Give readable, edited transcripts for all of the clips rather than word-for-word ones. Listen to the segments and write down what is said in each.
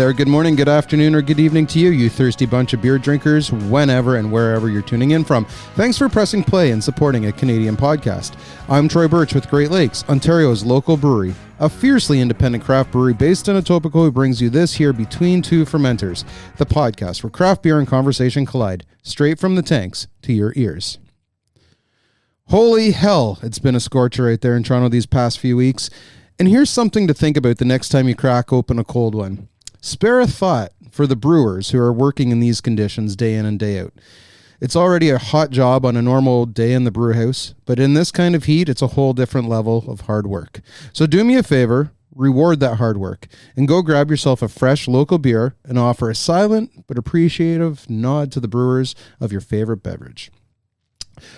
there. Good morning, good afternoon, or good evening to you, you thirsty bunch of beer drinkers, whenever and wherever you're tuning in from. Thanks for pressing play and supporting a Canadian podcast. I'm Troy Birch with Great Lakes, Ontario's local brewery, a fiercely independent craft brewery based in Etobicoke who brings you this here Between Two Fermenters, the podcast where craft beer and conversation collide, straight from the tanks to your ears. Holy hell, it's been a scorcher right there in Toronto these past few weeks. And here's something to think about the next time you crack open a cold one. Spare a thought for the brewers who are working in these conditions day in and day out. It's already a hot job on a normal day in the brew house, but in this kind of heat, it's a whole different level of hard work. So do me a favor, reward that hard work, and go grab yourself a fresh local beer and offer a silent but appreciative nod to the brewers of your favorite beverage.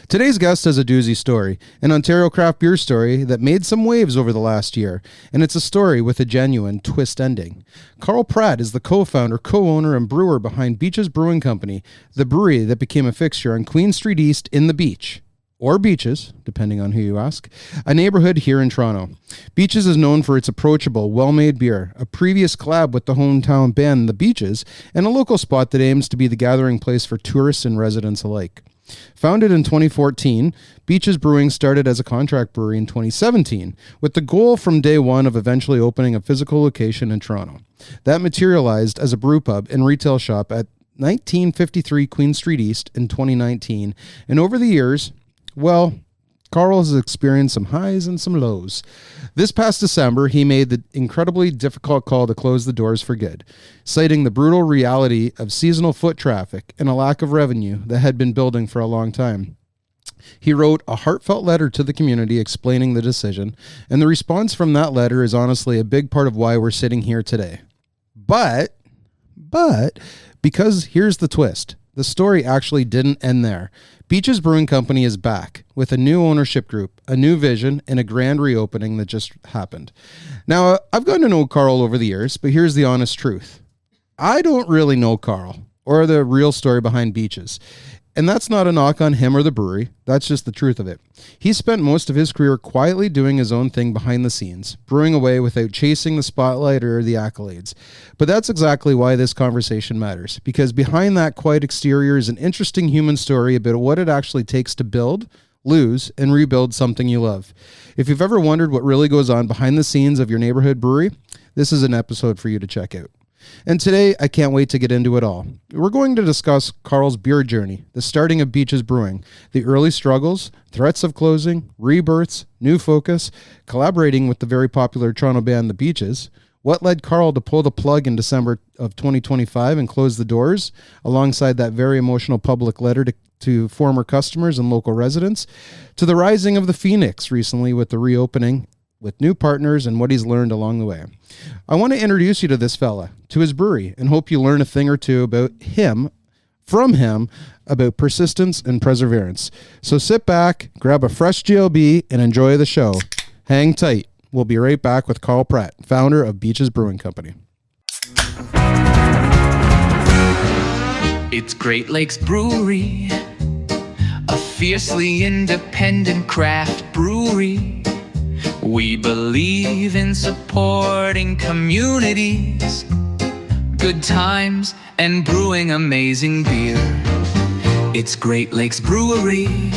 Today's guest has a doozy story, an Ontario craft beer story that made some waves over the last year, and it's a story with a genuine twist ending. Carl Pratt is the co-founder, co-owner, and brewer behind Beaches Brewing Company, the brewery that became a fixture on Queen Street East in the Beach, or Beaches, depending on who you ask, a neighborhood here in Toronto. Beaches is known for its approachable, well-made beer, a previous collab with the hometown band The Beaches, and a local spot that aims to be the gathering place for tourists and residents alike. Founded in 2014, Beaches Brewing started as a contract brewery in 2017, with the goal from day one of eventually opening a physical location in Toronto. That materialized as a brew pub and retail shop at 1953 Queen Street East in 2019, and over the years, well, Carl has experienced some highs and some lows. This past December, he made the incredibly difficult call to close the doors for good, citing the brutal reality of seasonal foot traffic and a lack of revenue that had been building for a long time. He wrote a heartfelt letter to the community explaining the decision, and the response from that letter is honestly a big part of why we're sitting here today. But, because here's the twist. The story actually didn't end there. Beaches Brewing Company is back with a new ownership group, a new vision, and a grand reopening that just happened. Now, I've gotten to know Carl over the years, but here's the honest truth. I don't really know Carl or the real story behind Beaches. And that's not a knock on him or the brewery. That's just the truth of it. He spent most of his career quietly doing his own thing behind the scenes, brewing away without chasing the spotlight or the accolades. But that's exactly why this conversation matters, because behind that quiet exterior is an interesting human story about what it actually takes to build, lose, and rebuild something you love. If you've ever wondered what really goes on behind the scenes of your neighborhood brewery, this is an episode for you to check out. And today, I can't wait to get into it all. We're going to discuss Carl's beer journey, the starting of Beaches Brewing, the early struggles, threats of closing, rebirths, new focus, collaborating with the very popular Toronto band The Beaches, what led Carl to pull the plug in December of 2025 and close the doors, alongside that very emotional public letter to former customers and local residents, to the rising of the Phoenix recently with the reopening, with new partners and what he's learned along the way. I want to introduce you to this fella, to his brewery, and hope you learn a thing or two about him, from him, about persistence and perseverance. So sit back, grab a fresh GLB, and enjoy the show. Hang tight. We'll be right back with Carl Pratt, founder of Beaches Brewing Company. It's Great Lakes Brewery, a fiercely independent craft brewery. We believe in supporting communities, good times, and brewing amazing beer. It's Great Lakes Brewery.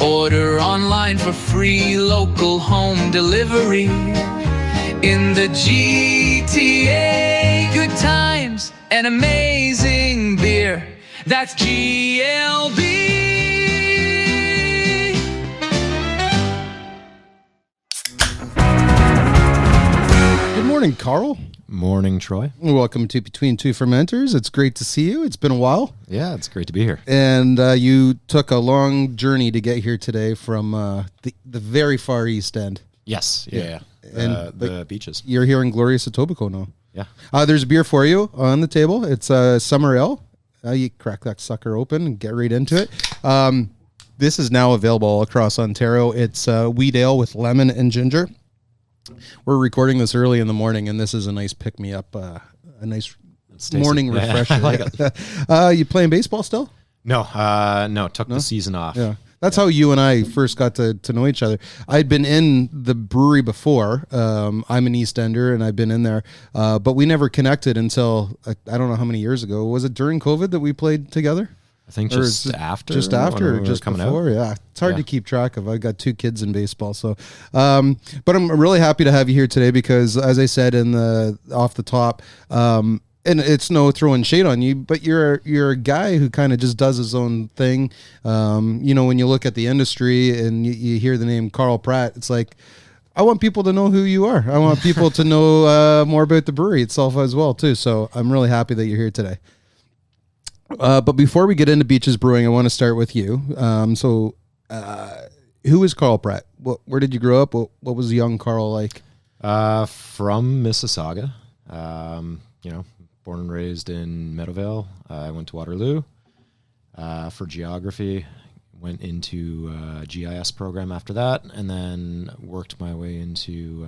Order online for free local home delivery. In the GTA, good times and amazing beer. That's GLB. Good morning, Carl. Morning, Troy. Welcome to Between Two Fermenters. It's great to see you. It's been a while. Yeah, it's great to be here. And you took a long journey to get here today from the very far east end. Yes, yeah. And the beaches. You're here in glorious Etobicoke now. Yeah. There's a beer for you on the table. It's Summer Ale. You crack that sucker open and get right into it. This is now available all across Ontario. It's wheat ale with lemon and ginger. We're recording this early in the morning, and this is a nice pick-me-up, a nice morning refresher. I like it. You playing baseball still? No, took the season off. Yeah. That's how you and I first got to know each other. I'd been in the brewery before. I'm an East Ender, and I've been in there, but we never connected until I don't know how many years ago. Was it during COVID that we played together? I think just after. Just after, or just before. Out. Yeah, it's hard to keep track of. I've got 2 kids in baseball, so. But I'm really happy to have you here today because, as I said off the top, and it's no throwing shade on you, but you're a guy who kind of just does his own thing. When you look at the industry and you hear the name Carl Pratt, it's like, I want people to know who you are. I want people to know more about the brewery itself as well too. So I'm really happy that you're here today. But before we get into Beaches Brewing, I want to start with you. Who is Carl Pratt? Where did you grow up? What was young Carl like? From Mississauga. Born and raised in Meadowvale. I went to Waterloo for geography. Went into a GIS program after that, and then worked my way into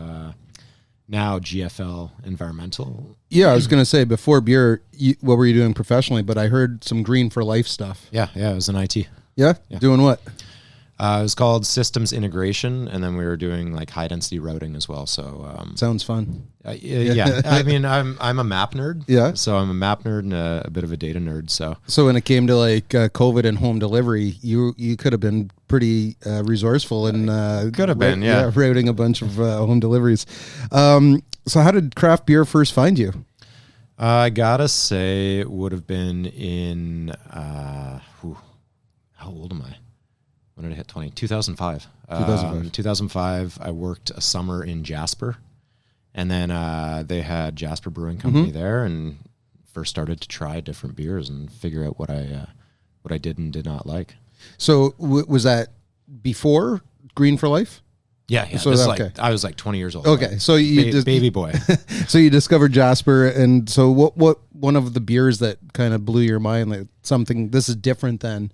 now GFL environmental. Yeah, I was going to say before beer, what were you doing professionally? But I heard some Green for Life stuff. Yeah, it was in IT. Yeah? Doing what? It was called systems integration, and then we were doing like high density routing as well. So sounds fun. Yeah. I mean, I'm a map nerd. Yeah. So I'm a map nerd and a bit of a data nerd. So when it came to like COVID and home delivery, you could have been pretty resourceful and could have been routing a bunch of home deliveries. So how did craft beer first find you? I gotta say it would have been in how old am I? When did I hit 20? 2005. 2005, I worked a summer in Jasper. And then they had Jasper Brewing Company there, and first started to try different beers and figure out what I did and did not like. So was that before Green for Life? Yeah. So I was like 20 years old. Okay, so you baby boy. So you discovered Jasper, and so what one of the beers that kind of blew your mind, like something this is different than.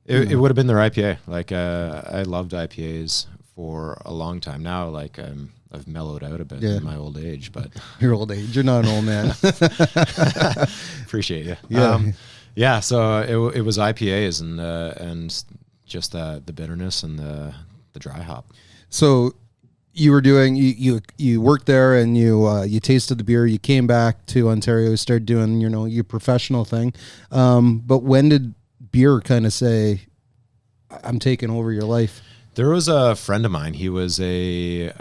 It would have been their IPA. Like I loved IPAs for a long time now. Like I've mellowed out a bit in my old age, but your old age, you're not an old man. Appreciate you. Yeah, So it was IPAs and just the bitterness and the dry hop. So you were doing you worked there and you tasted the beer. You came back to Ontario, started doing your professional thing. But when did beer kind of say, I'm taking over your life? There was a friend of mine. He was he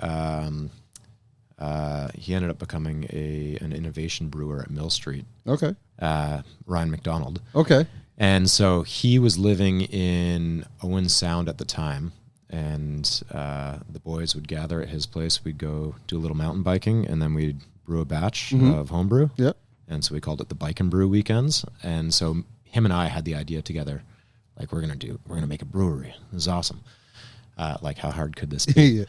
ended up becoming an innovation brewer at Mill Street. Okay. Ryan McDonald. Okay. And so he was living in Owen Sound at the time, and the boys would gather at his place. We'd go do a little mountain biking, and then we'd brew a batch of homebrew. Yep. And so we called it the Bike and Brew Weekends. And so him and I had the idea together, like we're gonna make a brewery. This is awesome. Like how hard could this be?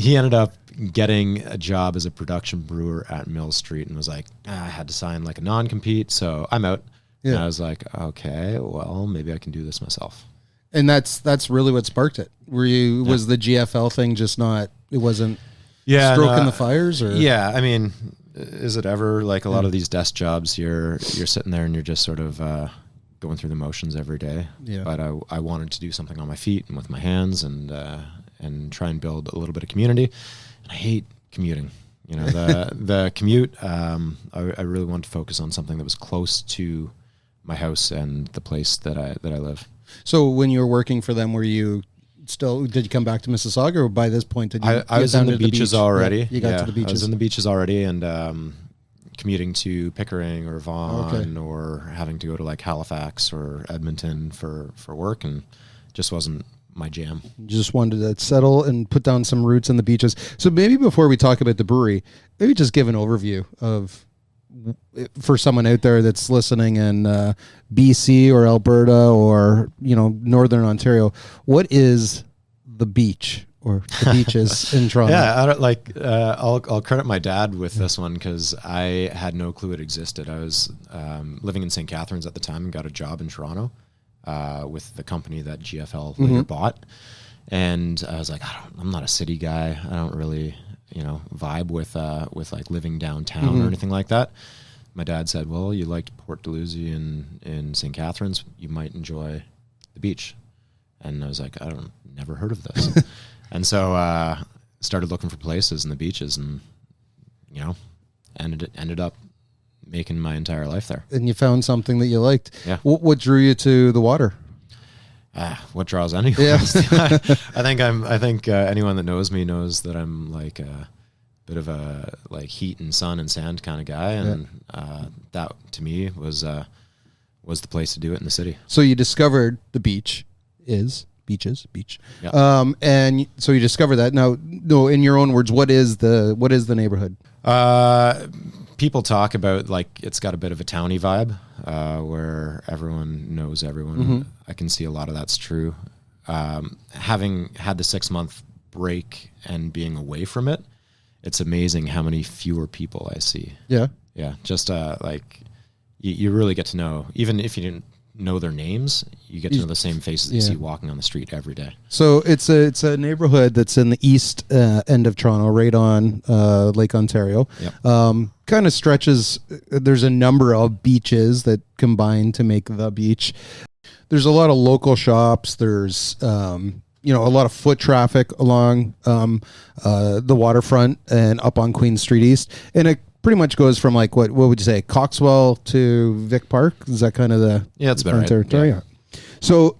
He ended up getting a job as a production brewer at Mill Street and was like, I had to sign like a non-compete, so I'm out. Yeah. And I was like, okay, well, maybe I can do this myself. And that's really what sparked it. Was the GFL thing just not? It wasn't. Yeah, stroking the fires, or yeah. I mean, is it ever like a lot of these desk jobs? You're sitting there and you're just sort of going through the motions every day. Yeah. But I wanted to do something on my feet and with my hands and try and build a little bit of community. And I hate commuting. The commute. I really wanted to focus on something that was close to my house and the place that I live. So when you were working for them, did you come back to Mississauga, or by this point did you? I was in the beaches already. Yeah, you got to the beaches. I was in the beaches already, and commuting to Pickering or Vaughan, or having to go to like Halifax or Edmonton for work, and just wasn't my jam. Just wanted to settle and put down some roots in the beaches. So maybe before we talk about the brewery, maybe just give an overview of, for someone out there that's listening in BC or Alberta or Northern Ontario, what is the beach or the beaches in Toronto? Yeah, I'll credit my dad with this one because I had no clue it existed. I was living in St. Catharines at the time and got a job in Toronto with the company that GFL later bought, and I was like, I'm not a city guy. I don't really vibe with like living downtown or anything like that. My dad said, well, you liked Port Dalhousie in St. Catharines, you might enjoy the beach. And I was like, never heard of this. And so started looking for places in the beaches, and ended up making my entire life there. And you found something that you liked. Yeah. What drew you to the water? What draws anyone? Yeah. I think anyone that knows me knows that I'm like a bit of a like heat and sun and sand kind of guy, and that to me was the place to do it in the city. So you discovered the beach. Yeah. And so you discover that. Now, no, in your own words, what is the neighborhood? People talk about like it's got a bit of a towny vibe, where everyone knows everyone. Mm-hmm. I can see a lot of that's true. Having had the 6-month break and being away from it, it's amazing how many fewer people I see. Yeah. Yeah, just like you really get to know, even if you didn't know their names, you get to know the same faces that you see walking on the street every day. So it's a neighborhood that's in the east end of Toronto, right on Lake Ontario. Yep. Kind of stretches. There's a number of beaches that combine to make the beach. There's a lot of local shops. There's a lot of foot traffic along the waterfront and up on Queen Street East, and it pretty much goes from like what would you say, Coxwell to Vic Park? Is that kind of the that's about right. territory? Yeah. So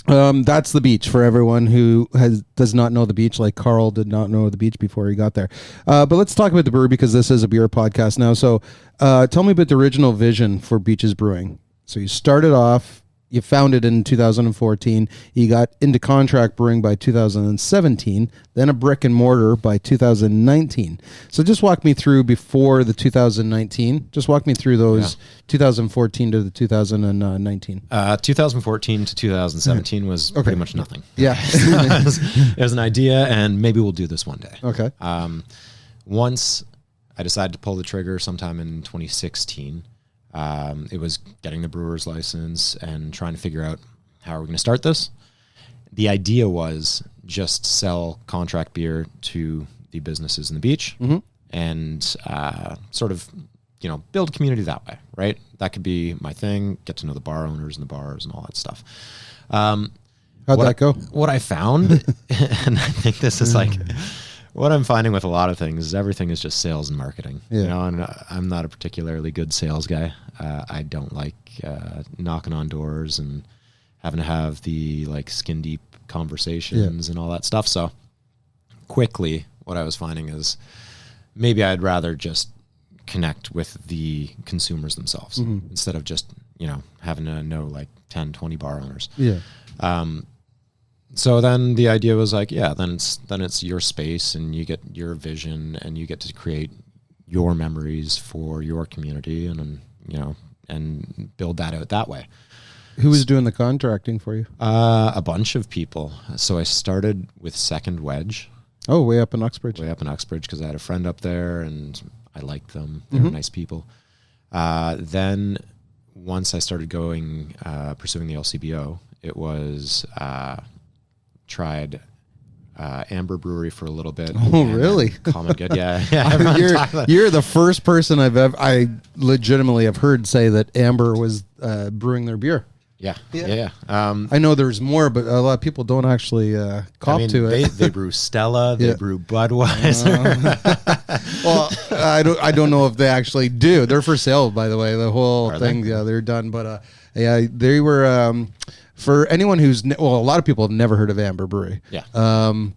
that's the beach for everyone who does not know the beach. Like Carl did not know the beach before he got there. But let's talk about the brewery, because this is a beer podcast now. So tell me about the original vision for Beaches Brewing. So you started off. You founded in 2014. You got into contract brewing by 2017, then a brick and mortar by 2019. So just walk me through before the 2019. Just walk me through those 2014 to the 2019. 2014 to 2017 was pretty much nothing. Yeah. It was an idea, and maybe we'll do this one day. Okay. Once I decided to pull the trigger sometime in 2016, it was getting the brewer's license and trying to figure out how are we going to start this. The idea was just sell contract beer to the businesses in the beach, and sort of, build a community that way, right? That could be my thing, get to know the bar owners and the bars and all that stuff. How'd that go? What I found, and I think this is like... What I'm finding with a lot of things is everything is just sales and marketing. Yeah. And I'm not a particularly good sales guy. I don't like knocking on doors and having to have the like skin deep conversations and all that stuff. So quickly, what I was finding is maybe I'd rather just connect with the consumers themselves instead of just, having to know like 10, 20 bar owners. Yeah. So then the idea was like, then it's your space, and you get your vision, and you get to create your memories for your community, and and build that out that way. Who was doing the contracting for you? A bunch of people. So I started with Second Wedge. Oh, way up in Uxbridge. Way up in Uxbridge, because I had a friend up there, and I liked them. They were nice people. Then once I started going pursuing the LCBO, it was. Tried Amber Brewery for a little bit. Oh, really? Common Good, yeah. You're the first person I legitimately have heard say that Amber was brewing their beer. Yeah. I know there's more, but a lot of people don't actually cop to it. They brew Stella, they brew Budweiser. Well, I don't know if they actually do. They're for sale, by the way. The whole thing, they're done. But they were. For anyone who's, a lot of people have never heard of Amber Brewery. Yeah.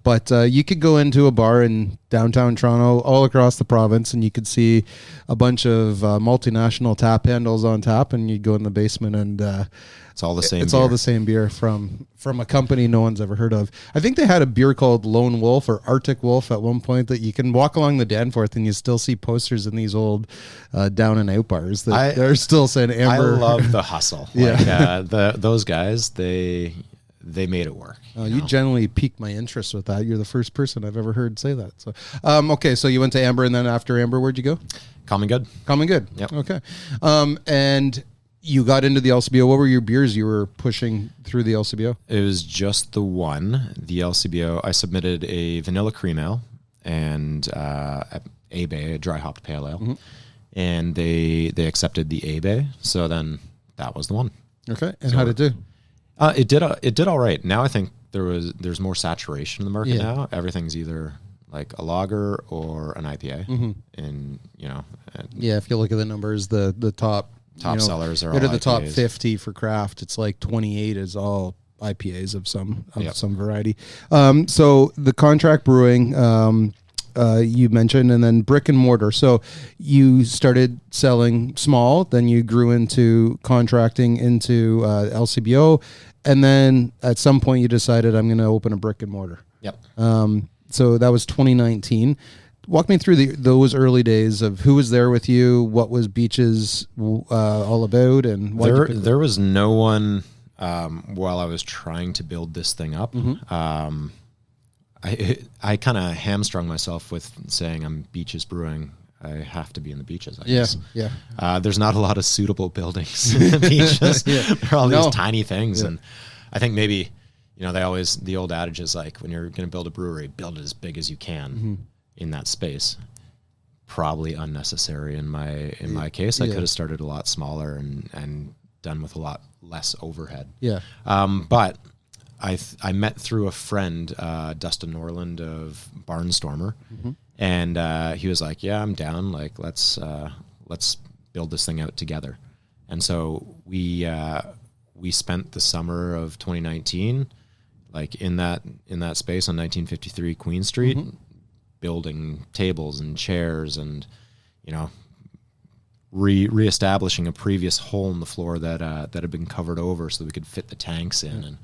But you could go into a bar in downtown Toronto, all across the province, and you could see a bunch of multinational tap handles on tap, and you'd go in the basement, and it's all the same. It's beer. all the same beer from a company no one's ever heard of. I think they had a beer called Lone Wolf or Arctic Wolf at one point that you can walk along the Danforth and you still see posters in these old down and out bars that they're still saying Amber. I love the hustle. Those guys, they made it work. You generally piqued my interest with that. You're the first person I've ever heard say that. So, okay, so you went to Amber, and then after Amber, where'd you go? Common Good. Common Good. Yep. Okay. And you got into the LCBO. What were your beers you were pushing through the LCBO? It was just the one, the LCBO. I submitted a vanilla cream ale and A-Bay, a dry hopped pale ale, and they accepted the A-Bay. So then that was the one. Okay. And how did it do? It did all right. Now I think there's more saturation in the market now. Everything's either like a lager or an IPA, and if you look at the numbers, the top sellers are all out of the top IPAs. 50 for craft. It's like 28 is all IPAs of some variety. So the contract brewing you mentioned, and then brick and mortar. So you started selling small, then you grew into contracting into LCBO, and then at some point you decided I'm going to open a brick and mortar. Yep. So that was 2019. Walk me through those early days of who was there with you, what was Beaches all about, and there was no one while I was trying to build this thing up. I kind of hamstrung myself with saying I'm Beaches Brewing. I have to be in the beaches. I guess. There's not a lot of suitable buildings in the beaches. There are all these tiny things, and I think maybe the old adage is like, when you're going to build a brewery, build it as big as you can in that space. Probably unnecessary in my case. I could have started a lot smaller and done with a lot less overhead. But I met through a friend, Dustin Norland of Barnstormer, and he was like, "Yeah, I'm down. Like, let's build this thing out together." And so we spent the summer of 2019, like in that space on 1953 Queen Street, building tables and chairs, and reestablishing a previous hole in the floor that had been covered over so that we could fit the tanks in. And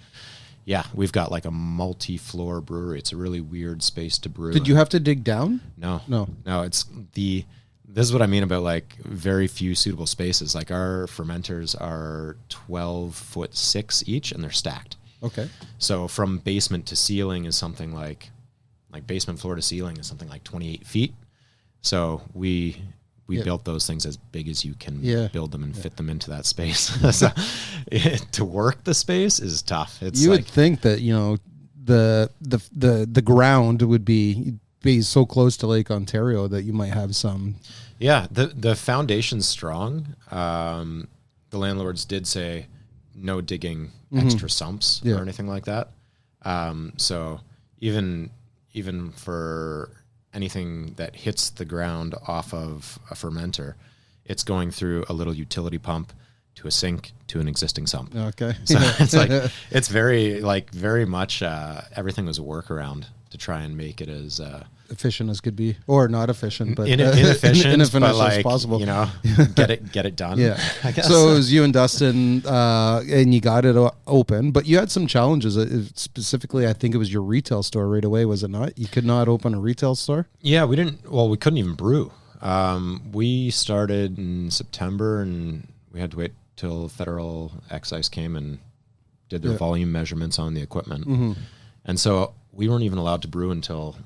we've got like a multi-floor brewery. It's a really weird space to brew. Did you have to dig down? No. This is what I mean about like very few suitable spaces. Like our fermenters are 12'6" each, and they're stacked. Okay. So from basement to ceiling is something like basement floor to ceiling is something like 28 feet. So we built those things as big as you can build them and fit them into that space. So to work the space is tough. It's would think that the ground would be so close to Lake Ontario that you might have some. Yeah, the foundation's strong. The landlords did say no digging extra sumps or anything like that. So even for anything that hits the ground off of a fermenter, it's going through a little utility pump to a sink to an existing sump. Okay. So it's like, it's very much everything was a workaround to try and make it as efficient as could be, or not efficient, but inefficient, but like, as possible. Get it done. Yeah. I guess. So it was you and Dustin, and you got it open, but you had some challenges. Specifically, I think it was your retail store right away, was it not? You could not open a retail store? Yeah, we couldn't even brew. We started in September, and we had to wait till federal excise came and did their volume measurements on the equipment. And so we weren't even allowed to brew until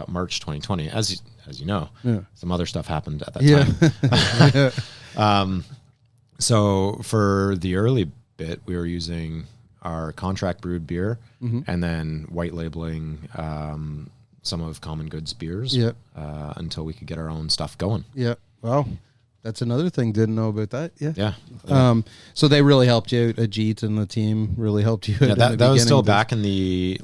March 2020. As you know, some other stuff happened at that time. So for the early bit, we were using our contract brewed beer and then white labeling some of Common Goods beers until we could get our own stuff going. Yeah. Wow. That's another thing. Didn't know about that. Yeah. So they really helped you out. Ajit and the team really helped you out. Yeah, that was still back in the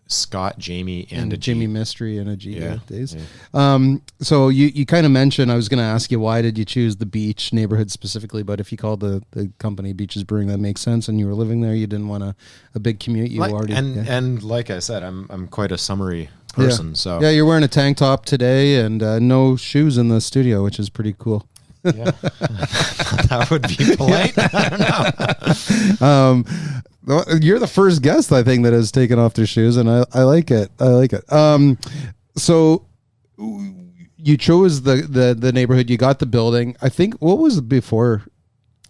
Scott, Jamie, and Jimmy Mystery and Ajit days. Yeah. So you kind of mentioned, I was going to ask you, why did you choose the beach neighborhood specifically? But if you called the company Beaches Brewing, that makes sense. And you were living there, you didn't want a big commute. And like I said, I'm quite a summery person. So you're wearing a tank top today and no shoes in the studio, which is pretty cool. Yeah. That would be polite. I don't know. You're the first guest, I think, that has taken off their shoes, and I like it. So you chose the neighborhood. You got the building. I think, what was before?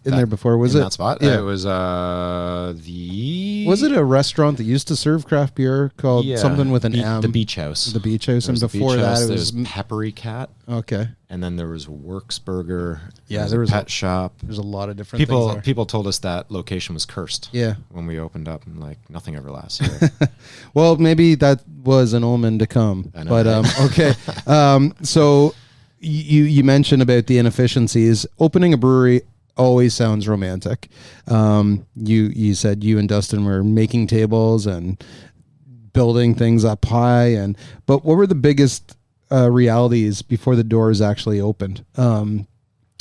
There before, was it that spot? Yeah. It was Was it a restaurant that used to serve craft beer called something with an M? The Beach House. The Beach House, and before that it was Peppery Cat. Okay. And then there was Works Burger. Yeah, there was a pet shop. There's a lot of different things there. People told us that location was cursed. Yeah. When we opened up, and like, nothing ever lasts here. Well, maybe that was an omen to come. I know, but okay. So you mentioned about the inefficiencies. Opening a brewery always sounds romantic. You said you and Dustin were making tables and building things up high, but what were the biggest realities before the doors actually opened?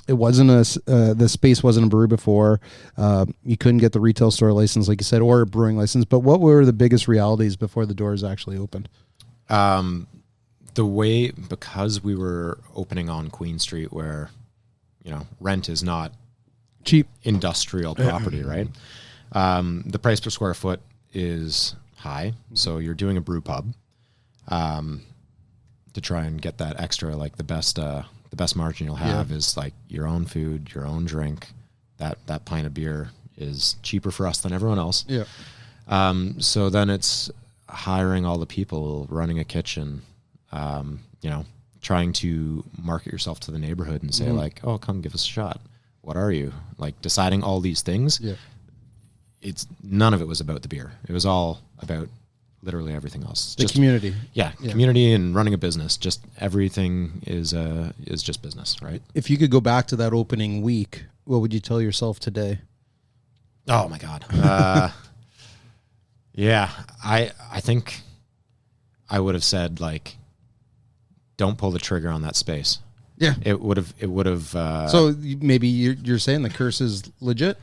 It wasn't the space wasn't a brewery before. You couldn't get the retail store license, like you said, or a brewing license. But what were the biggest realities before the doors actually opened? Because we were opening on Queen Street, where, rent is not cheap industrial property, right? The price per square foot is high. So you're doing a brew pub, to try and get that extra, like the best margin you'll have is like your own food, your own drink. That pint of beer is cheaper for us than everyone else. Yeah. So then it's hiring all the people, running a kitchen, trying to market yourself to the neighborhood and say like, oh, come give us a shot. What are you? Like deciding all these things. Yeah. None of it was about the beer. It was all about literally everything else. The community. Yeah, community and running a business. Just everything is just business, right? If you could go back to that opening week, what would you tell yourself today? Oh my God. Yeah, I think I would have said like, don't pull the trigger on that space. Yeah. It would have. So maybe you're saying the curse is legit?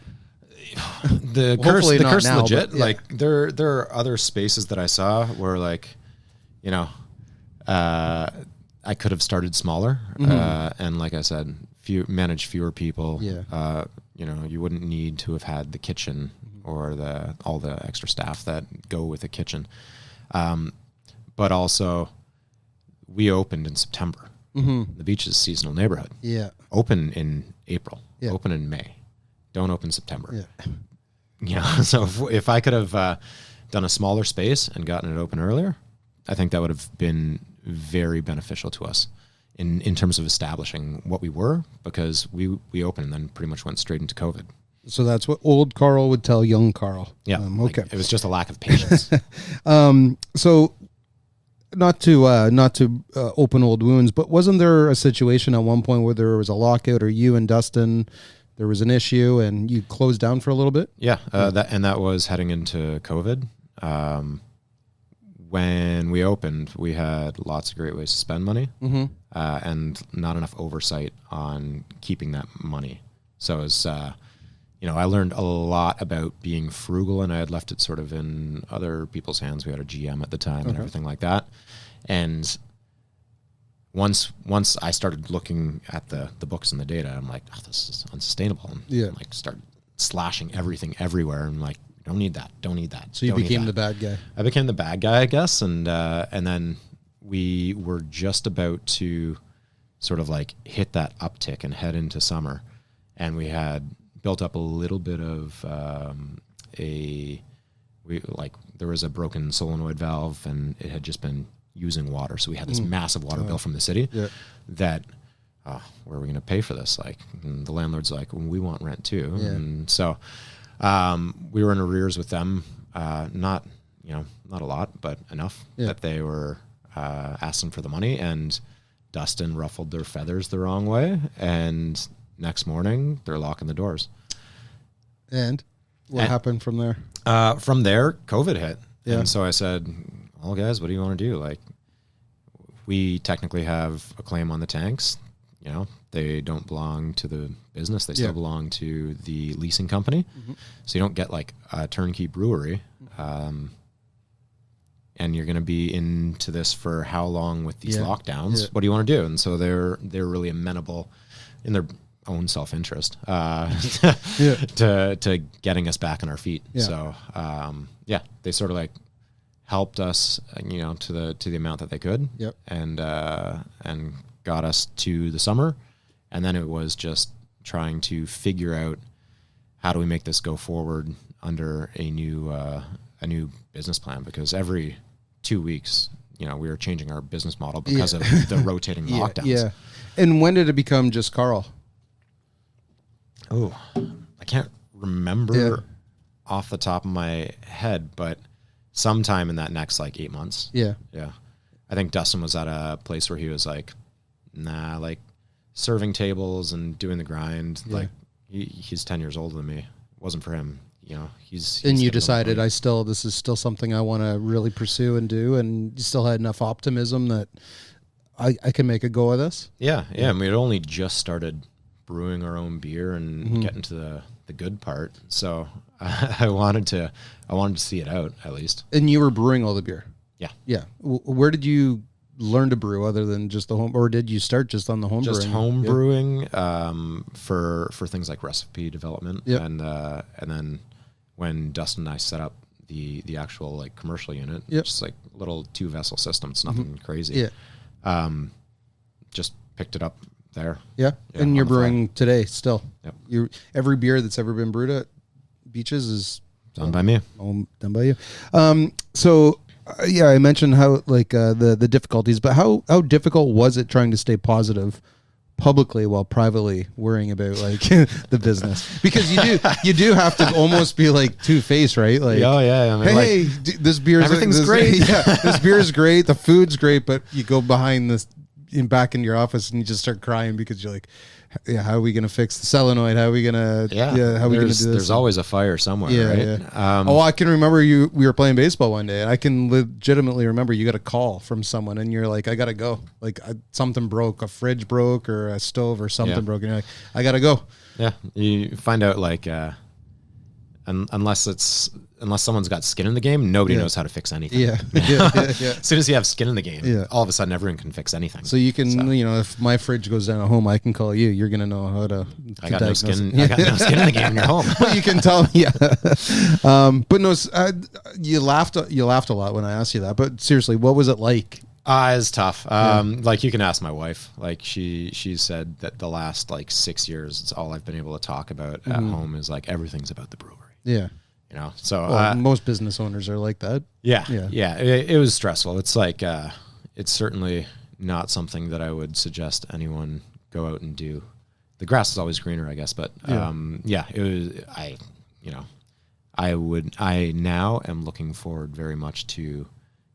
The curse now, legit. but, yeah. Like there are other spaces that I saw where like, I could have started smaller, and like I said, manage fewer people. Yeah. You wouldn't need to have had the kitchen or all the extra staff that go with a kitchen. But also, we opened in September. The Beaches seasonal neighborhood. Yeah. Open in April. Yeah. Open in May. Don't open September. Yeah. So if I could have done a smaller space and gotten it open earlier, I think that would have been very beneficial to us in terms of establishing what we were, because we opened and then pretty much went straight into COVID. So that's what old Carl would tell young Carl. Yeah. Okay. It was just a lack of patience. So not to open old wounds, but wasn't there a situation at one point where there was a lockout, or you and Dustin, there was an issue and you closed down for a little bit? Yeah. That was heading into COVID. When we opened, we had lots of great ways to spend money, and not enough oversight on keeping that money. So it was, I learned a lot about being frugal, and I had left it sort of in other people's hands. We had a GM at the time and everything like that. And once I started looking at the books and the data, I'm like, oh, this is unsustainable. And like start slashing everything everywhere. And like, don't need that. So you became the bad guy. I became the bad guy, I guess. And then we were just about to sort of like hit that uptick and head into summer. And we had built up a little bit of there was a broken solenoid valve, and it had just been using water. So we had this massive water bill from the city that, where are we going to pay for this? Like, and the landlord's like, well, we want rent too. Yeah. And so we were in arrears with them, not a lot, but enough that they were asking for the money, and Dustin ruffled their feathers the wrong way, and next morning they're locking the doors. And what happened from there? From there, COVID hit. Yeah. And so I said, well, guys, what do you want to do? Like, we technically have a claim on the tanks. They don't belong to the business. They still belong to the leasing company. So you don't get like a turnkey brewery. And you're going to be into this for how long with these lockdowns? What do you want to do? And so they're really amenable in their own self-interest to getting us back on our feet. So they sort of like helped us, to the amount that they could, and got us to the summer. And then it was just trying to figure out how do we make this go forward under a new business plan, because every 2 weeks, we were changing our business model because of the rotating lockdowns. Yeah. And when did it become just Carl? Oh, I can't remember off the top of my head, but sometime in that next like 8 months. Yeah. I think Dustin was at a place where he was like, nah, like serving tables and doing the grind, like he's 10 years older than me. It wasn't for him. You know, he's and you decided this is still something I want to really pursue and do, and you still had enough optimism that I can make a go of this. Yeah. And we had only just started brewing our own beer and getting to the good part. So I wanted to see it out at least. And you were brewing all the beer. Yeah. Where did you learn to brew other than just the home, or did you start just on the home just brewing? home brewing for things like recipe development. Yep. And then when Dustin and I set up the actual like commercial unit, Yep. just like a little 2-vessel system. It's nothing crazy. Yeah. Just picked it up there. Yeah. And you're on the fly. brewing today still. Yep. Every beer that's ever been brewed at Beaches is Done by me. Done by you. I mentioned how like the difficulties, but how difficult was it trying to stay positive publicly while privately worrying about like the business? Because you do have to almost be like two-faced, right? Like, I mean, hey, this beer everything's great. Yeah, this beer is great. The food's great, but you go behind this back into your office and you just start crying because you're like, yeah, how are we going to fix the solenoid? How are we going to, how are we going to do this? There's always a fire somewhere, right? Yeah. I can remember we were playing baseball one day, and I can legitimately remember you got a call from someone and you're like, I got to go. Like something broke, a fridge broke or a stove or something broke. And you're like, I got to go. Yeah. You find out like, unless someone's got skin in the game, nobody knows how to fix anything. Yeah. As soon as you have skin in the game, all of a sudden everyone can fix anything. So you can, if my fridge goes down at home, I can call you. You're going to know how to. I got no skin. I got no skin in the game in your home. But you can tell, but no, you laughed a lot when I asked you that. But seriously, what was it like? It's tough. Like you can ask my wife. Like she said that the last like 6 years, it's all I've been able to talk about at home is like everything's about the brewery. Yeah. So most business owners are like that. Yeah. It was stressful. It's like it's certainly not something that I would suggest anyone go out and do. The grass is always greener, I guess. But it was. I now am looking forward very much to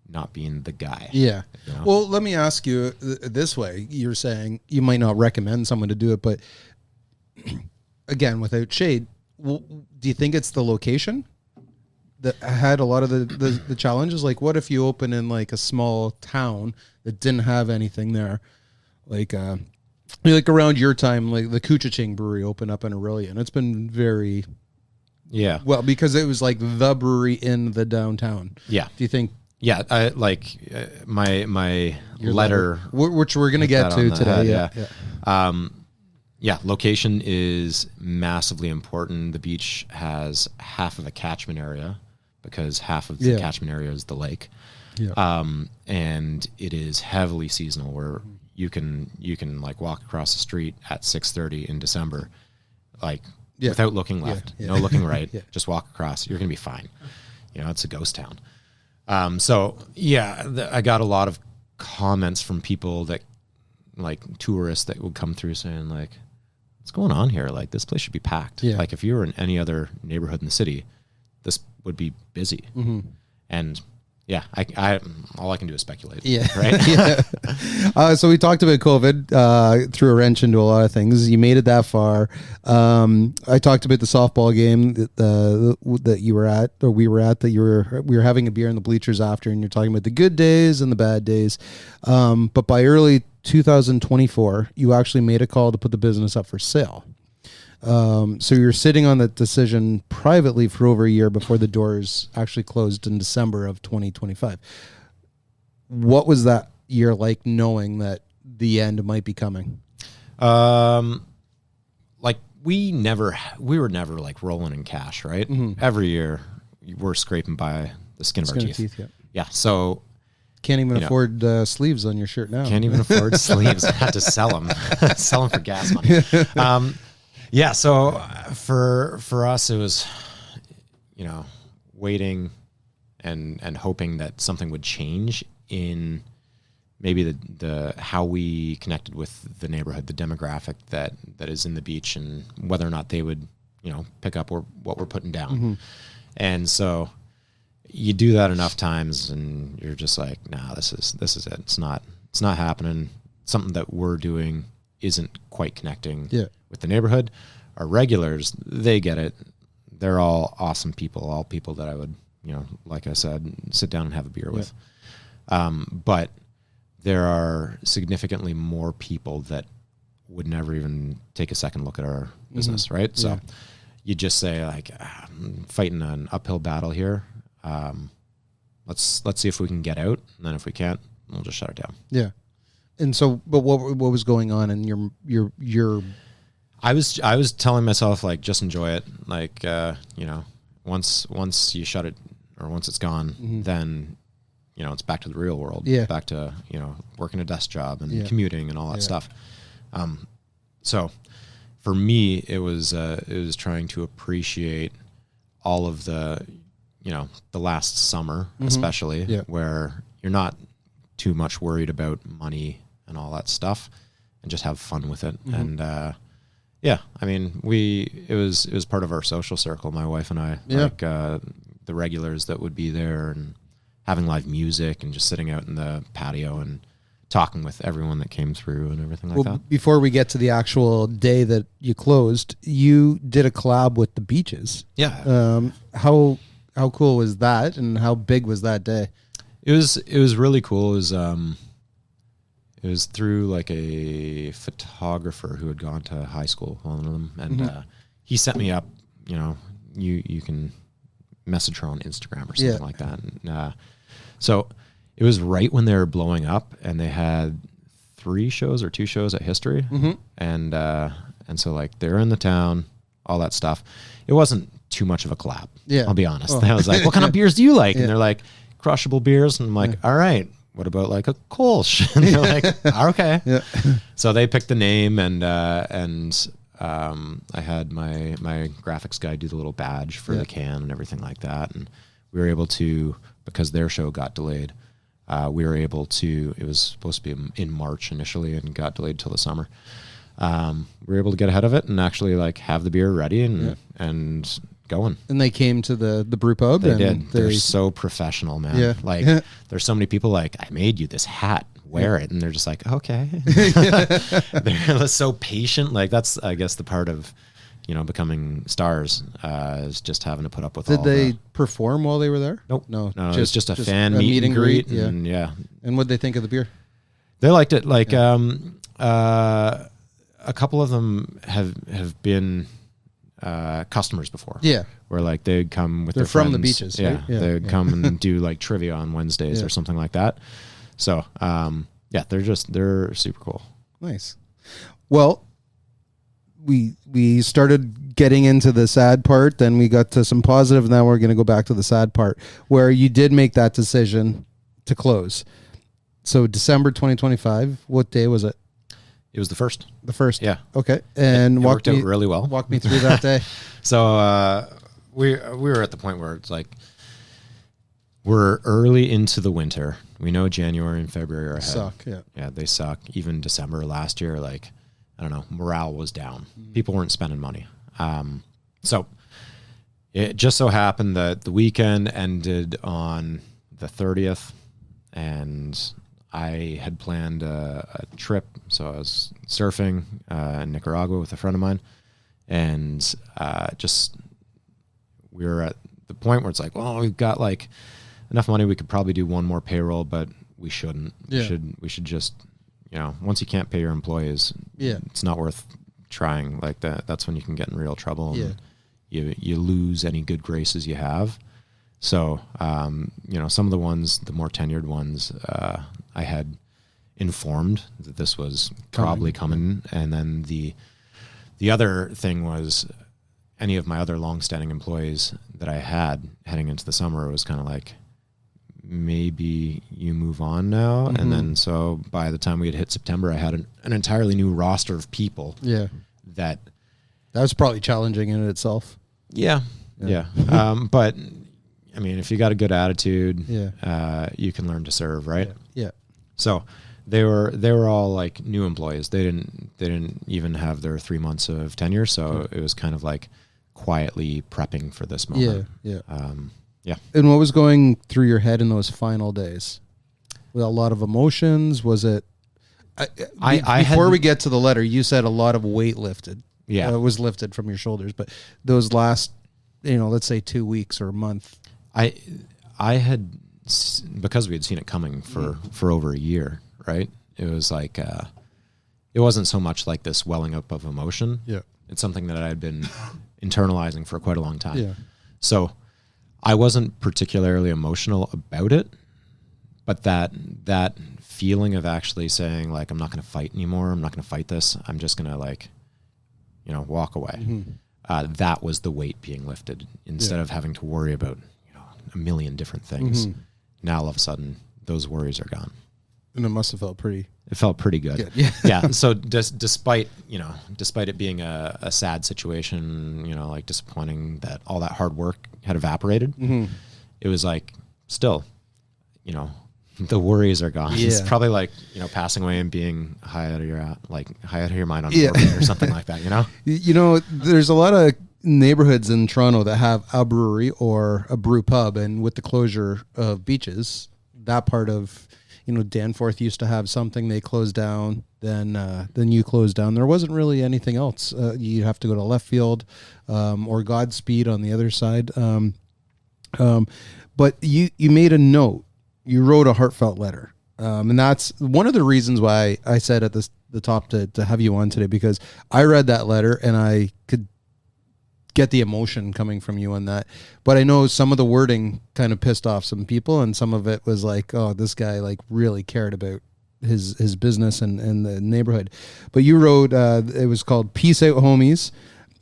not being the guy. Yeah. Well, let me ask you this way: you're saying you might not recommend someone to do it, but again, without shade. Well, do you think it's the location that had a lot of the challenges? Like, what if you open in like a small town that didn't have anything there? Like around your time, like the Kuchaching Brewery opened up in Aurelia, and it's been very well because it was like the brewery in the downtown. Yeah. Do you think? Yeah, I like my letter, which we're gonna get to today. Yeah, location is massively important. The beach has half of a catchment area because half of the catchment area is the lake. Yeah. And it is heavily seasonal where you can like walk across the street at 6:30 in December, like without looking left, no looking right, just walk across. You're going to be fine. It's a ghost town. I got a lot of comments from people that like tourists that would come through saying like, what's going on here? Like this place should be packed. Yeah. Like if you were in any other neighborhood in the city, this would be busy. Mm-hmm. And I all I can do is speculate. Yeah. Right. So we talked about COVID, threw a wrench into a lot of things. You made it that far. I talked about the softball game that you were at, or we were at, we were having a beer in the bleachers after, and you're talking about the good days and the bad days. But by early 2024, you actually made a call to put the business up for sale. So you're sitting on that decision privately for over a year before the doors actually closed in December of 2025. What was that year like, knowing that the end might be coming? Like we were never like rolling in cash, right? Mm-hmm. Every year we're scraping by the skin of our teeth. Yeah. So can't even afford sleeves on your shirt now. Can't even afford sleeves. I had to sell them for gas money. So for us, it was, waiting and hoping that something would change in maybe the how we connected with the neighborhood, the demographic that is in the beach, and whether or not they would, pick up what we're putting down. Mm-hmm. And so you do that enough times and you're just like, nah, this is it. It's not happening. Something that we're doing isn't quite connecting with the neighborhood. our regulars, they get it. They're all awesome people, all people that I would, like I said, sit down and have a beer with. But there are significantly more people that would never even take a second look at our business, right? So you just say like, I'm fighting an uphill battle here. Let's see if we can get out, and then if we can't, we'll just shut it down. Yeah. And so, but what was going on in your I was telling myself like, just enjoy it. Like, once you shut it or once it's gone, then, it's back to the real world. Yeah. Back to, working a desk job and commuting and all that stuff. So for me, it was trying to appreciate all of the last summer, especially where you're not too much worried about money and all that stuff and just have fun with it. And, I mean, it was part of our social circle, my wife and I, like, the regulars that would be there and having live music and just sitting out in the patio and talking with everyone that came through and everything like that. Before we get to the actual day that you closed, you did a collab with the Beaches. Yeah. How cool was that, and how big was that day? It was really cool. It was through like a photographer who had gone to high school, one of them, and he set me up. You can message her on Instagram or something like that. And, so it was right when they were blowing up, and they had 3 shows or 2 shows at History, and so like they're in the town, all that stuff. It wasn't too much of a collab. Yeah, I'll be honest. I was like, "What kind of beers do you like?" And they're like, "Crushable beers." And I'm like, "All right. What about like a Kolsch?" And they're like, "Okay." Yeah. So they picked the name, and I had my graphics guy do the little badge for the can and everything like that. And we were able to, because their show got delayed, we were able to, it was supposed to be in March initially and got delayed till the summer. We were able to get ahead of it and actually like have the beer ready and going. And they came to the brew pub. They did. They're so professional, man. Yeah. Like there's so many people like, "I made you this hat, wear it." And they're just like, "Okay." They're so patient. Like that's, I guess, the part of, becoming stars, is just having to put up with all. Did they perform while they were there? Nope. No. It was just a fan meet and greet. And And what'd they think of the beer? They liked it. Like, a couple of them have been customers before. Yeah. Where like they'd come with their friends. They're from the Beaches. Yeah. Right? Yeah. They'd come and do like trivia on Wednesdays or something like that. So, they're super cool. Nice. Well, we started getting into the sad part, then we got to some positive, and now we're going to go back to the sad part where you did make that decision to close. So December 2025, what day was it? It was the first. The first. Yeah. Okay. And it worked out really well. Walk me through that day. So we were at the point where it's like we're early into the winter. We know January and February are ahead. Suck, yeah. Yeah, they suck. Even December last year, like, I don't know, morale was down. People weren't spending money. So it just so happened that the weekend ended on the 30th, and I had planned a trip. So I was surfing in Nicaragua with a friend of mine, and we were at the point where it's like, well, we've got like enough money. We could probably do one more payroll, but we shouldn't. Yeah. We should just, once you can't pay your employees, it's not worth trying like that. That's when you can get in real trouble. And you lose any good graces you have. So, some of the ones, the more tenured ones, I had informed that this was probably coming. And then the other thing was any of my other longstanding employees that I had heading into the summer was kind of like, maybe you move on now. And then so by the time we had hit September, I had an entirely new roster of people. Yeah. That was probably challenging in itself. Yeah. But I mean, if you got a good attitude, you can learn to serve, right? Yeah. So they were all like new employees. They didn't even have their 3 months of tenure. So it was kind of like quietly prepping for this moment. Yeah. Yeah. And what was going through your head in those final days? With a lot of emotions? Was it? Before we get to the letter, you said a lot of weight lifted. was lifted from your shoulders. But those last, let's say 2 weeks or a month. I had, because we had seen it coming for over a year, right? It was like, it wasn't so much like this welling up of emotion. Yeah. It's something that I had been internalizing for quite a long time. Yeah. So I wasn't particularly emotional about it, but that feeling of actually saying like, I'm not going to fight anymore. I'm not going to fight this. I'm just going to walk away. That was the weight being lifted instead of having to worry about, a million different things. Now all of a sudden those worries are gone. And it must have felt pretty. It felt pretty good. Yeah. Yeah. So despite it being a sad situation, like disappointing that all that hard work had evaporated, it was like still, the worries are gone. Yeah. It's probably like, passing away and being high out of your mind on morphine or something like that, There's a lot of neighborhoods in Toronto that have a brewery or a brew pub, and with the closure of Beaches, that part of Danforth used to have something. They closed down. Then you closed down. There wasn't really anything else. You have to go to left field or Godspeed on the other side. But you made a note. You wrote a heartfelt letter, and that's one of the reasons why I said at the top to have you on today, because I read that letter and I could get the emotion coming from you on that. But I know some of the wording kind of pissed off some people, and some of it was like, oh, this guy like really cared about his business and the neighborhood. But you wrote, it was called Peace Out Homies.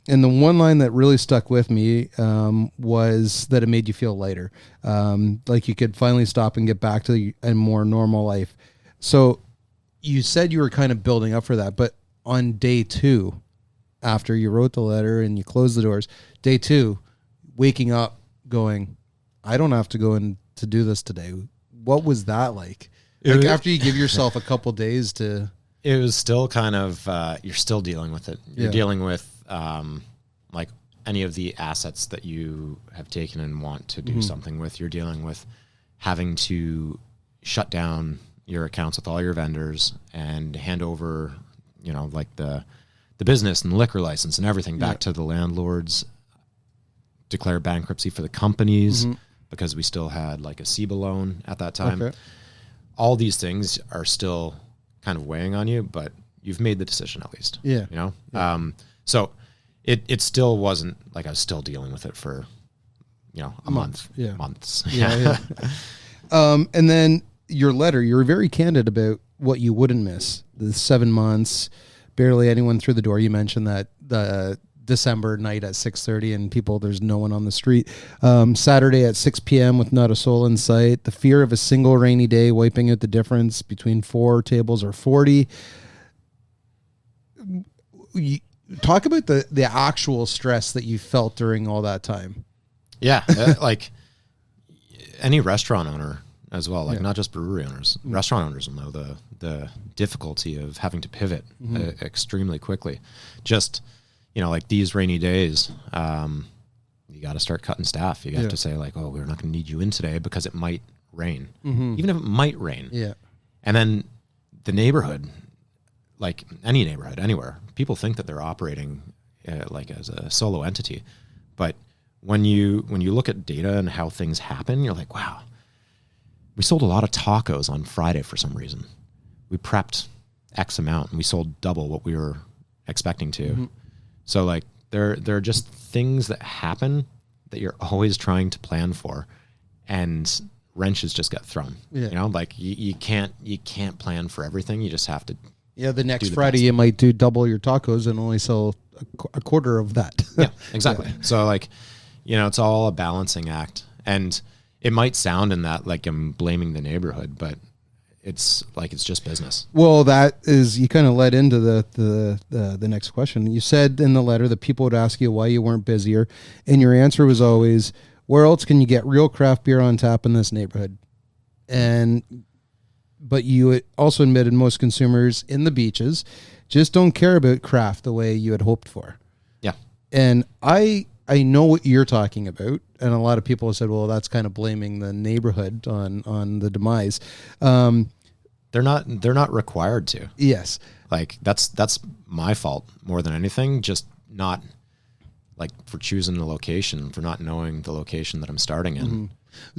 And the one line that really stuck with me was that it made you feel lighter. Like you could finally stop and get back to a more normal life. So you said you were kind of building up for that, but on day 2, after you wrote the letter and you closed the doors, day 2, waking up going, I don't have to go in to do this today. What was that like? Like after you give yourself a couple days to... It was still kind of, you're still dealing with it. You're dealing with like any of the assets that you have taken and want to do something with. You're dealing with having to shut down your accounts with all your vendors and hand over, like the business and the liquor license and everything back to the landlords, declare bankruptcy for the companies because we still had like a CEBA loan at that time. Okay. All these things are still kind of weighing on you, but you've made the decision at least. Yeah. So it still wasn't like I was still dealing with it for, a month. Yeah. Months. Yeah. And then your letter, you were very candid about what you wouldn't miss. The 7 months, barely anyone through the door. You mentioned that the December night at 6:30 and there's no one on the street. Saturday at 6 p.m. with not a soul in sight. The fear of a single rainy day wiping out the difference between 4 tables or 40. Talk about the actual stress that you felt during all that time. Yeah, like any restaurant owner as well, like not just brewery owners. Restaurant owners will know the difficulty of having to pivot extremely quickly. Just, like these rainy days, you got to start cutting staff. You have to say like, oh, we're not going to need you in today because it might rain. Even if it might rain. Yeah. And then the neighborhood, like any neighborhood, anywhere, people think that they're operating like as a solo entity. But when you look at data and how things happen, you're like, wow, we sold a lot of tacos on Friday for some reason. We prepped X amount and we sold double what we were expecting to. So like there are just things that happen that you're always trying to plan for, and wrenches just get thrown. Yeah. Like you can't plan for everything. You just have to. Yeah, the next Friday you might do double your tacos and only sell a quarter of that. Yeah, exactly. Yeah. So like, it's all a balancing act, and it might sound in that like I'm blaming the neighborhood, but it's just business. Well, that is, you kind of led into the next question. You said in the letter that people would ask you why you weren't busier, and your answer was always, where else can you get real craft beer on tap in this neighborhood? But you also admitted most consumers in the Beaches just don't care about craft the way you had hoped for. Yeah. And I know what you're talking about, and a lot of people have said, well, that's kind of blaming the neighborhood on the demise. They're not required to. Yes. Like that's my fault more than anything. Just not like for choosing the location, for not knowing the location that I'm starting in.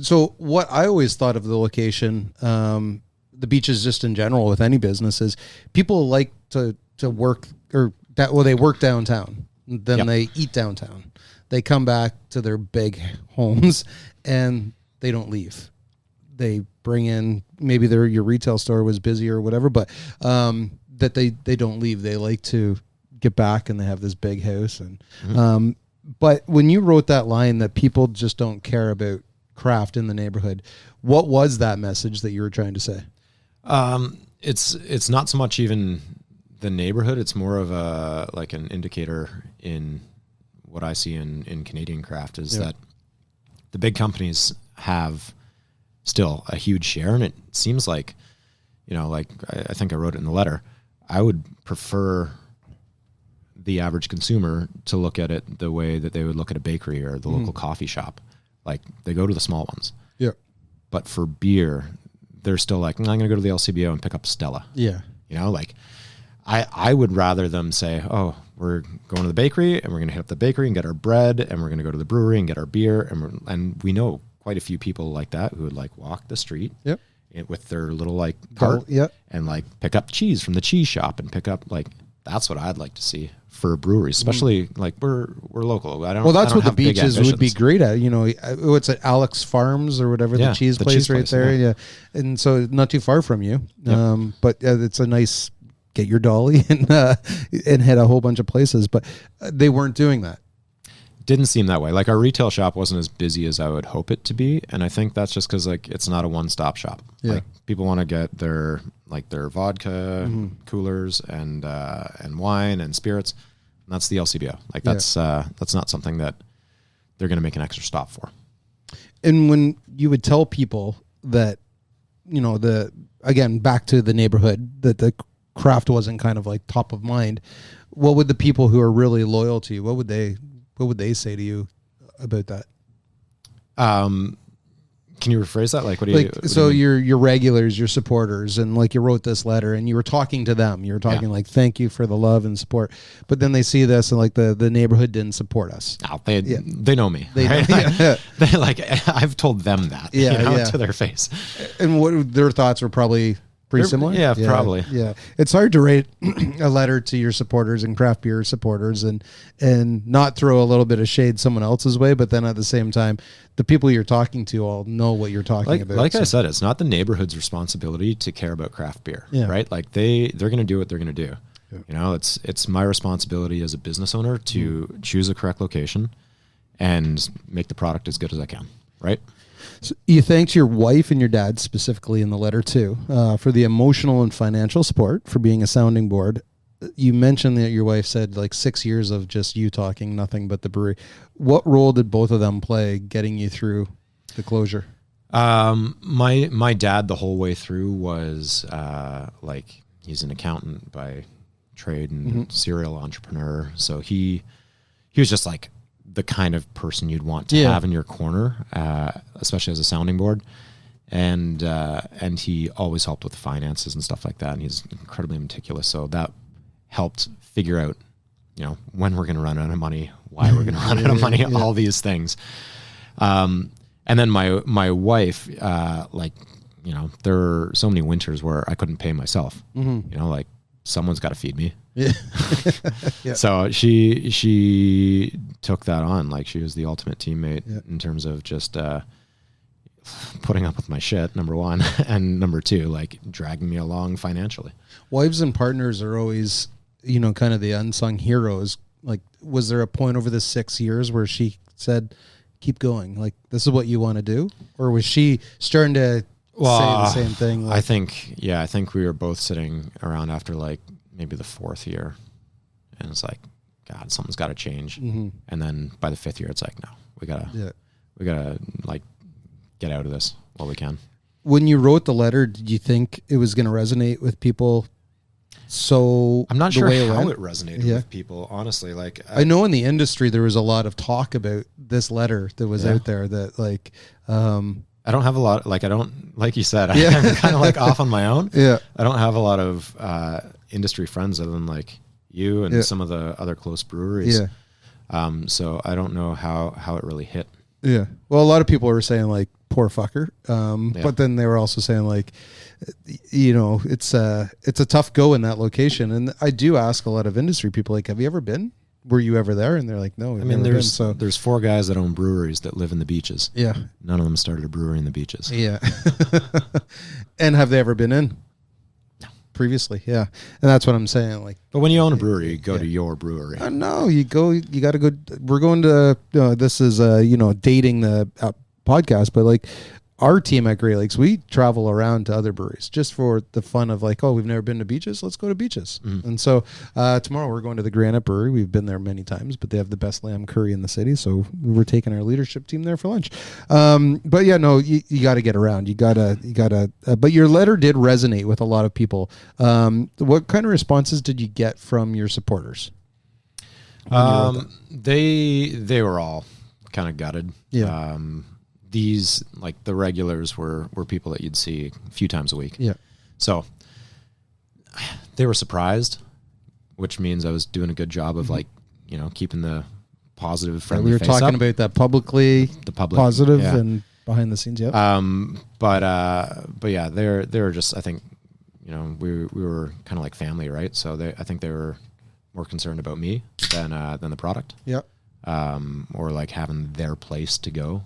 So what I always thought of the location, the beaches just in general with any business is people like to work they work downtown, then they eat downtown. They come back to their big homes and they don't leave. They bring in, maybe your retail store was busy or whatever, but that they don't leave. They like to get back and they have this big house. And but when you wrote that line that people just don't care about craft in the neighborhood, what was that message that you were trying to say? It's not so much even the neighborhood. It's more of an indicator in what I see in Canadian craft is that the big companies have still a huge share. And it seems like, like I think I wrote it in the letter, I would prefer the average consumer to look at it the way that they would look at a bakery or the local coffee shop. Like they go to the small ones. Yeah. But for beer, they're still like, I'm going to go to the LCBO and pick up Stella. Yeah. I would rather them say, oh, we're going to the bakery and we're going to hit up the bakery and get our bread and we're going to go to the brewery and get our beer. And we know quite a few people like that who would like walk the street with their little like cart and like pick up cheese from the cheese shop and pick up like, that's what I'd like to see for breweries, especially like we're local. That's what the beaches would be great at. What's it, Alex Farms or whatever, the cheese place right there. Yeah. And so not too far from you. But it's a nice, get your dolly and hit a whole bunch of places, but they weren't doing that. Didn't seem that way. Like our retail shop wasn't as busy as I would hope it to be. And I think that's just because like it's not a one-stop shop. Yeah. Like people want to get their vodka coolers and wine and spirits. And that's the LCBO. Like that's not something that they're going to make an extra stop for. And when you would tell people that, again, back to the neighborhood, that the craft wasn't kind of like top of mind, what would the people who are really loyal to you, what would they say to you about that? Can you rephrase that? Like, your regulars, your supporters, and like you wrote this letter and you were talking to them. You were talking like, thank you for the love and support. But then they see this and like the neighborhood didn't support us. No, they know me. They like, I've told them that, to their face. And what their thoughts were probably pretty similar? Yeah, probably. Yeah. It's hard to write a letter to your supporters and craft beer supporters and not throw a little bit of shade someone else's way, but then at the same time, the people you're talking to all know what you're talking about. Like I said, it's not the neighborhood's responsibility to care about craft beer, right? Like they're going to do what they're going to do. Yeah. It's my responsibility as a business owner to choose a correct location and make the product as good as I can, right? So you thanked your wife and your dad specifically in the letter too for the emotional and financial support, for being a sounding board. You mentioned that your wife said like 6 years of just you talking, nothing but the brewery. What role did both of them play getting you through the closure? My dad the whole way through was like he's an accountant by trade and serial entrepreneur. So he was just like the kind of person you'd want to have in your corner, especially as a sounding board. And he always helped with the finances and stuff like that. And he's incredibly meticulous. So that helped figure out, when we're going to run out of money, why we're going to run out of money, all these things. And then my wife, there were so many winters where I couldn't pay myself, like someone's got to feed me. Yeah. So she took that on. Like she was the ultimate teammate in terms of just putting up with my shit, number one, and number two, like dragging me along financially. Wives and partners are always, kind of the unsung heroes. Like, was there a point over the 6 years where she said, keep going, like this is what you want to do? Or was she starting to say the same thing? Like, I think we were both sitting around after like maybe the 4th year, and it's like, God, something's got to change. And then by the 5th year, it's like, no, we gotta like get out of this while we can. When you wrote the letter, did you think it was going to resonate with people? So I'm not sure how it resonated with people, honestly. Like I know in the industry there was a lot of talk about this letter that was out there that like I don't have a lot, like I don't, like you said, I'm kind of like off on my own. Yeah. I don't have a lot of industry friends other than like you and some of the other close breweries. Yeah. So I don't know how it really hit. Yeah. Well, a lot of people were saying like, poor fucker. But then they were also saying like, it's a tough go in that location. And I do ask a lot of industry people, like, have you ever been? Were you ever there? And they're like, no. I mean, there's 4 guys that own breweries that live in the beaches. Yeah. None of them started a brewery in the beaches. Yeah. And have they ever been in? No. Previously, yeah. And that's what I'm saying. Like, but when you own a brewery, you go to your brewery. No, you got to go. We're going to, this is, dating the podcast, but like, our team at Great Lakes, we travel around to other breweries just for the fun of like, oh, we've never been to Beaches. Let's go to Beaches. Mm-hmm. And so tomorrow we're going to the Granite Brewery. We've been there many times, but they have the best lamb curry in the city. So we're taking our leadership team there for lunch. But yeah, no, you got to get around. You gotta. But your letter did resonate with a lot of people. What kind of responses did you get from your supporters? They were all kind of gutted. Yeah. These, like the regulars, were people that you'd see a few times a week. Yeah. So they were surprised, which means I was doing a good job of like, keeping the positive, friendly face up. We were talking about that publicly, the public positive and behind the scenes. Yeah. But yeah, they're just, I think, we were kind of like family, right? So I think they were more concerned about me than the product. Yeah. Or like having their place to go.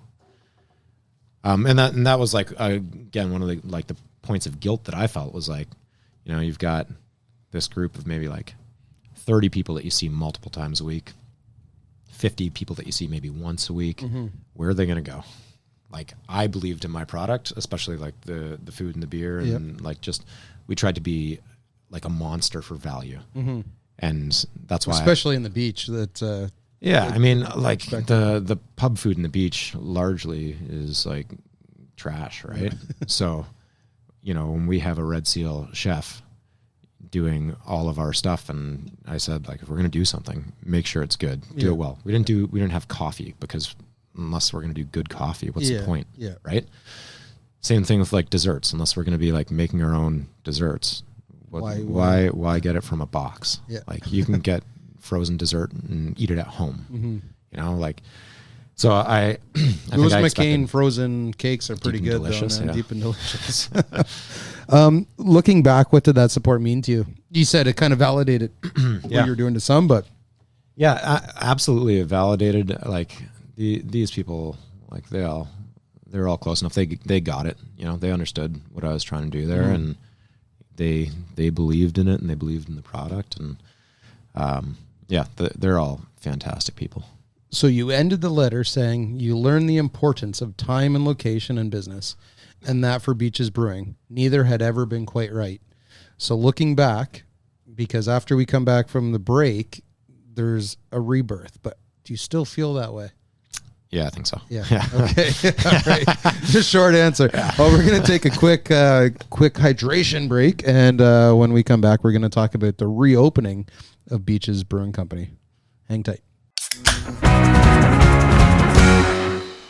And that was like, again, one of the points of guilt that I felt was like, you've got this group of maybe like 30 people that you see multiple times a week, 50 people that you see maybe once a week. Mm-hmm. Where are they going to go? Like, I believed in my product, especially like the food and the beer, and like we tried to be like a monster for value. Mm-hmm. And that's why, especially in the beach, that yeah, I mean, like the pub food in the beach largely is like trash, right? So, when we have a Red Seal chef doing all of our stuff, and I said, like, if we're going to do something, make sure it's good, do it well. We didn't have coffee, because unless we're going to do good coffee, what's the point? Yeah. Right. Same thing with like desserts. Unless we're going to be like making our own desserts, why get it from a box? Yeah. Like, you can get frozen dessert and eat it at home. Mm-hmm. So I Louis McCain frozen cakes are pretty good, delicious, deep and delicious. Looking back, what did that support mean to you? You said it kind of validated what you were doing to some, but absolutely, it validated. Like these people, like they're all close enough. They got it. They understood what I was trying to do there, and they believed in it, and they believed in the product, and they're all fantastic people. So you ended the letter saying you learned the importance of time and location in business, and that for Beaches Brewing, neither had ever been quite right. So looking back, because after we come back from the break, there's a rebirth, but do you still feel that way? Yeah, I think so. Yeah. Okay. All right. Just short answer. Yeah. Well, we're going to take a quick hydration break, and when we come back, we're going to talk about the reopening of Beaches Brewing Company. Hang tight.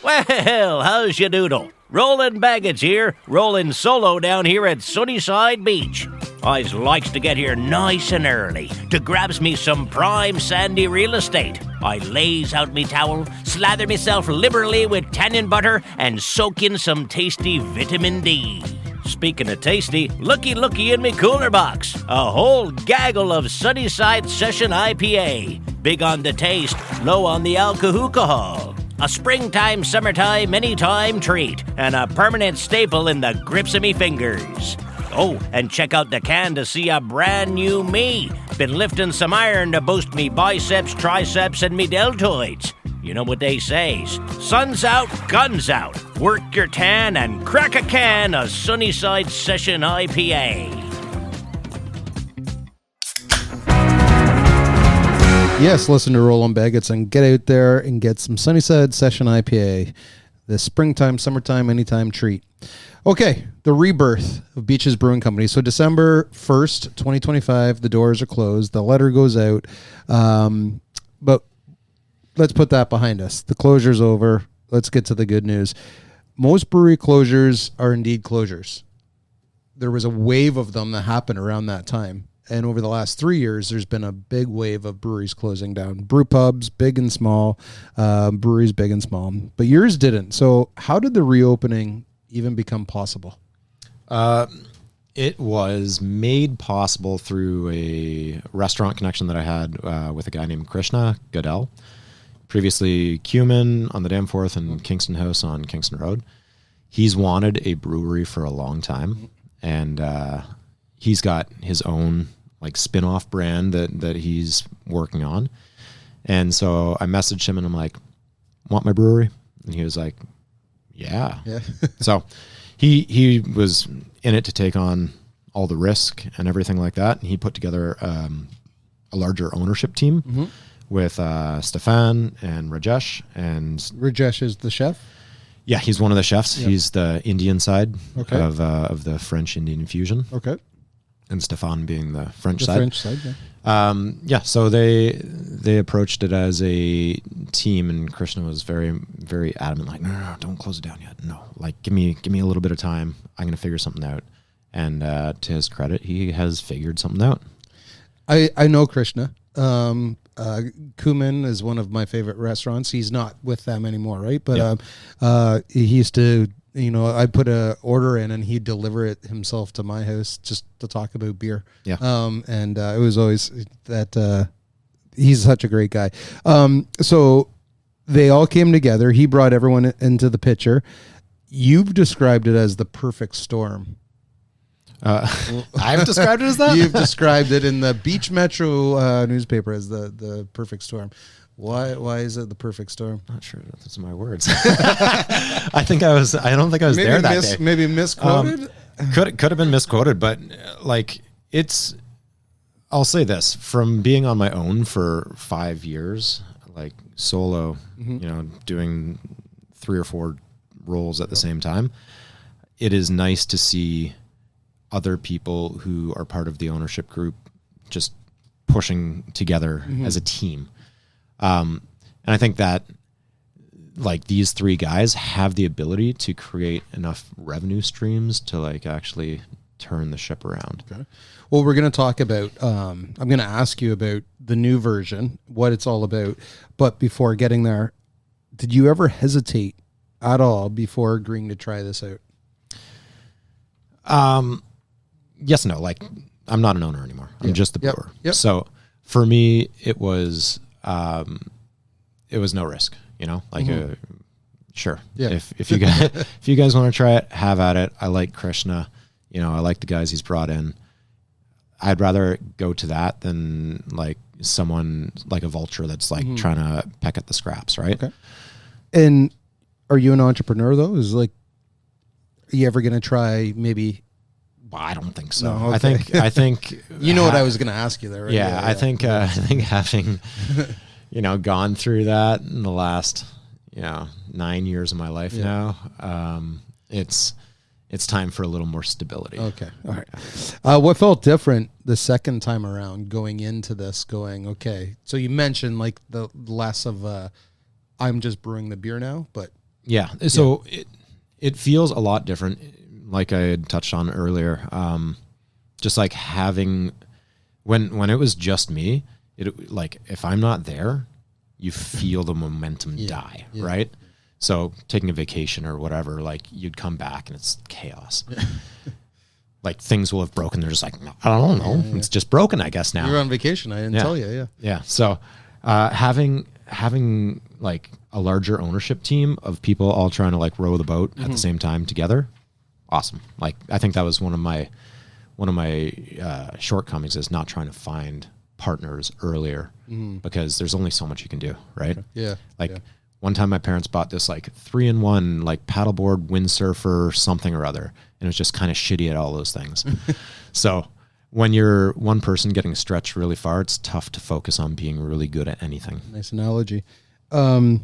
Well, how's your doodle? Rollin' Baggage here, rolling solo down here at Sunnyside Beach. I's likes to get here nice and early to grabs me some prime sandy real estate. I lays out me towel, slather myself liberally with tannin butter, and soak in some tasty vitamin D. Speaking of tasty, looky in me cooler box. A whole gaggle of Sunnyside Session IPA. Big on the taste, low on the alcohol. A springtime, summertime, anytime treat, and a permanent staple in the grips of me fingers. Oh, and check out the can to see a brand new me. Been lifting some iron to boost me biceps, triceps, and me deltoids. You know what they say, sun's out, guns out. Work your tan and crack a can of Sunnyside Session IPA. Yes, listen to Roland Baggets and get out there and get some Sunnyside Session IPA. The springtime, summertime, anytime treat. Okay, the rebirth of Beaches Brewing Company. So December 1st, 2025, the doors are closed. The letter goes out. But let's put that behind us. The closure's over. Let's get to the good news. Most brewery closures are indeed closures. There was a wave of them that happened around that time. and over the last 3 years, there's been a big wave of breweries closing down. Brew pubs, big and small, breweries, big and small. But yours didn't. So how did the reopening even become possible? It was made possible through a restaurant connection that I had with a guy named Krishna Goodell. Previously Cumin on the Danforth and Kingston House on Kingston Road. He's wanted a brewery for a long time, and he's got his own like spin-off brand that he's working on. And so I messaged him and I'm like, want my brewery? And he was like, yeah. So he was in it to take on all the risk and everything like that. And he put together a larger ownership team with Stefan and Rajesh. And Rajesh is the chef? Yeah, he's one of the chefs. Yep. He's the Indian side Okay. of the French Indian fusion. Okay. And Stefan being the French The side. French side, yeah. So they approached it as a team, and Krishna was very, very adamant, like, no, don't close it down yet. No, like, give me a little bit of time. I'm going to figure something out. And to his credit, he has figured something out. I know Krishna. Cumin is one of my favorite restaurants. He's not with them anymore, right? But he used to, I put a order in and he'd deliver it himself to my house just to talk about beer. Yeah. And it was always that he's such a great guy. So they all came together. He brought everyone into the picture. You've described it as the perfect storm. I've described it as that? You've described it in the Beach Metro newspaper as the perfect storm. Why is it the perfect storm? Not sure that's my words. I don't think I was there that day. Maybe misquoted? Could have been misquoted, but like I'll say this, from being on my own for 5 years, like solo, doing 3 or 4 roles at the same time, it is nice to see other people who are part of the ownership group just pushing together as a team. And I think that like these 3 guys have the ability to create enough revenue streams to like actually turn the ship around. Okay. Well, we're going to talk about, I'm going to ask you about the new version, what it's all about. But before getting there, did you ever hesitate at all before agreeing to try this out? Yes and no. Like, I'm not an owner anymore. I'm just the brewer. Yep. So for me, it was no risk, like sure. Yeah. If you guys want to try it, have at it. I like Krishna, I like the guys he's brought in. I'd rather go to that than like someone like a vulture that's like trying to peck at the scraps. Right. Okay. And are you an entrepreneur though? Are you ever going to try maybe? Well, I don't think so. No, okay. I think you know what I was going to ask you there, right? Yeah, I think having gone through that in the last 9 years of my life now, it's time for a little more stability. Okay, all right. What felt different the second time around going into this? Okay, so you mentioned like the less of I'm just brewing the beer now, but yeah. So it feels a lot different. Like I had touched on earlier, just like having when it was just me, it like if I'm not there, you feel the momentum die, right? So taking a vacation or whatever, like you'd come back and it's chaos. Like things will have broken. They're just like, I don't know, it's just broken, I guess now. You're on vacation. I didn't tell you. Yeah. So having like a larger ownership team of people all trying to like row the boat at the same time together. Awesome. Like I think that was one of my shortcomings is not trying to find partners earlier because there's only so much you can do, right? Yeah. One time my parents bought this like 3-in-1 like paddleboard, windsurfer, something or other, and it was just kind of shitty at all those things. So when you're one person getting stretched really far, it's tough to focus on being really good at anything. Nice analogy. Did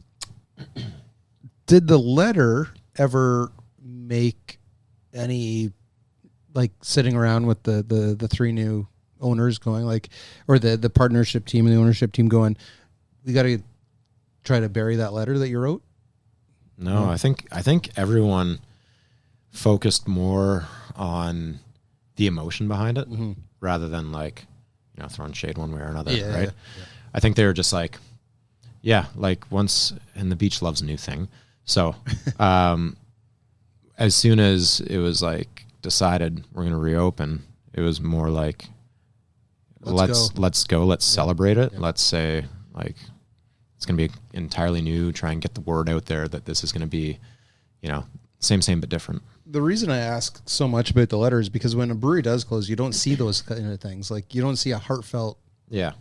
the letter ever make any like sitting around with the 3 new owners going like, or the partnership team and the ownership team going, we got to try to bury that letter that you wrote? No, I think everyone focused more on the emotion behind it rather than like throwing shade one way or another, Yeah, right? yeah. I think they were just like, once, and the beach loves a new thing. So, as soon as it was like decided we're going to reopen, it was more like, let's go, let's celebrate it. Yeah. Let's say like, it's going to be entirely new, try and get the word out there that this is going to be, same, but different. The reason I ask so much about the letter is because when a brewery does close, you don't see those kind of things. Like you don't see a heartfelt,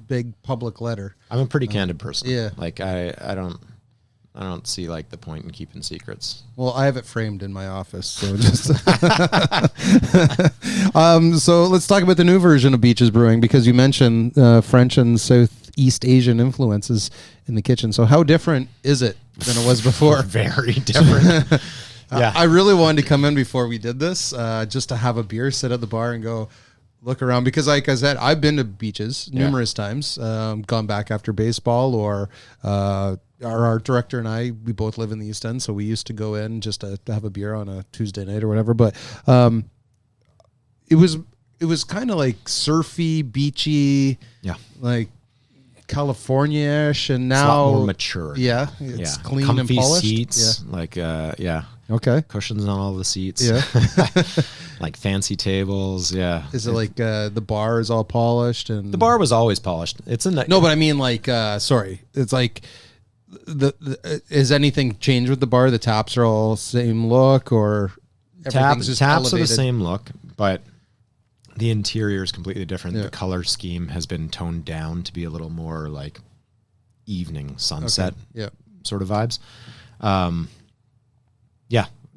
big public letter. I'm a pretty candid person. Yeah. Like I don't see like the point in keeping secrets. Well, I have it framed in my office, so just so let's talk about the new version of Beaches Brewing, because you mentioned French and Southeast Asian influences in the kitchen. So how different is it than it was before? Very different. Yeah, I really wanted to come in before we did this, just to have a beer, sit at the bar, and go look around. Because, like I said, I've been to Beaches numerous times, gone back after baseball, or our art director and I, we both live in the East End, so we used to go in just to have a beer on a Tuesday night or whatever. But it was kind of like surfy, beachy, like California-ish, and now it's a lot more mature. Yeah, it's clean comfy and polished. Seats, Okay. Cushions on all the seats. Yeah. Like fancy tables. Yeah. Is it like the bar is all polished? And the bar was always polished. It's no, but I mean like sorry, it's like is anything changed with the bar? The taps are all same look, or everything's just taps elevated? are the same look, but the interior is completely different. Yeah. The color scheme has been toned down to be a little more like evening sunset sort of vibes.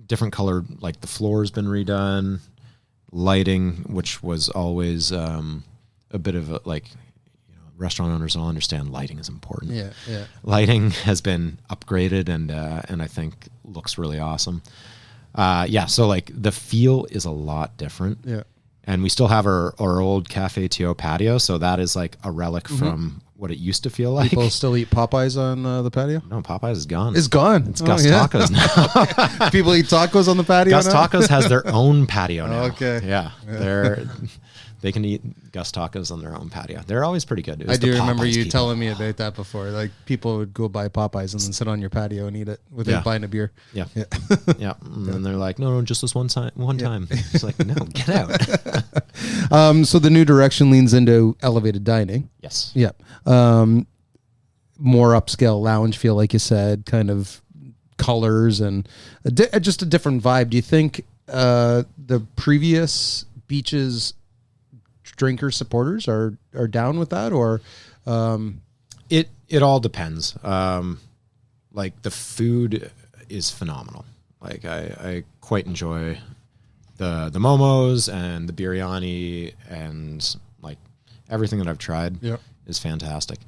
Different color, like the floor has been redone. Lighting, which was always a bit of a, like, restaurant owners all understand lighting is important. Yeah. Lighting has been upgraded and I think looks really awesome. So like the feel is a lot different. Yeah. And we still have our old Cafe Tio patio, so that is like a relic from what it used to feel like. People still eat Popeyes on the patio? No, Popeyes is gone. It's gone. It's Gus Tacos now. People eat tacos on the patio Gus now? Tacos has their own patio now. Okay. Yeah. They can eat Gus Tacos on their own patio. They're always pretty good. I do remember you telling me about that before. Like people would go buy Popeyes and then sit on your patio and eat it without buying a beer. Yeah. And then they're like, no, just this one time. It's like, no, get out. So the new direction leans into elevated dining. Yes. Yeah. More upscale lounge feel, like you said, kind of colors and just a different vibe. Do you think the previous Beaches drinker supporters are down with that, or it all depends. Like the food is phenomenal. Like I quite enjoy the momos and the biryani, and like everything that I've tried is fantastic.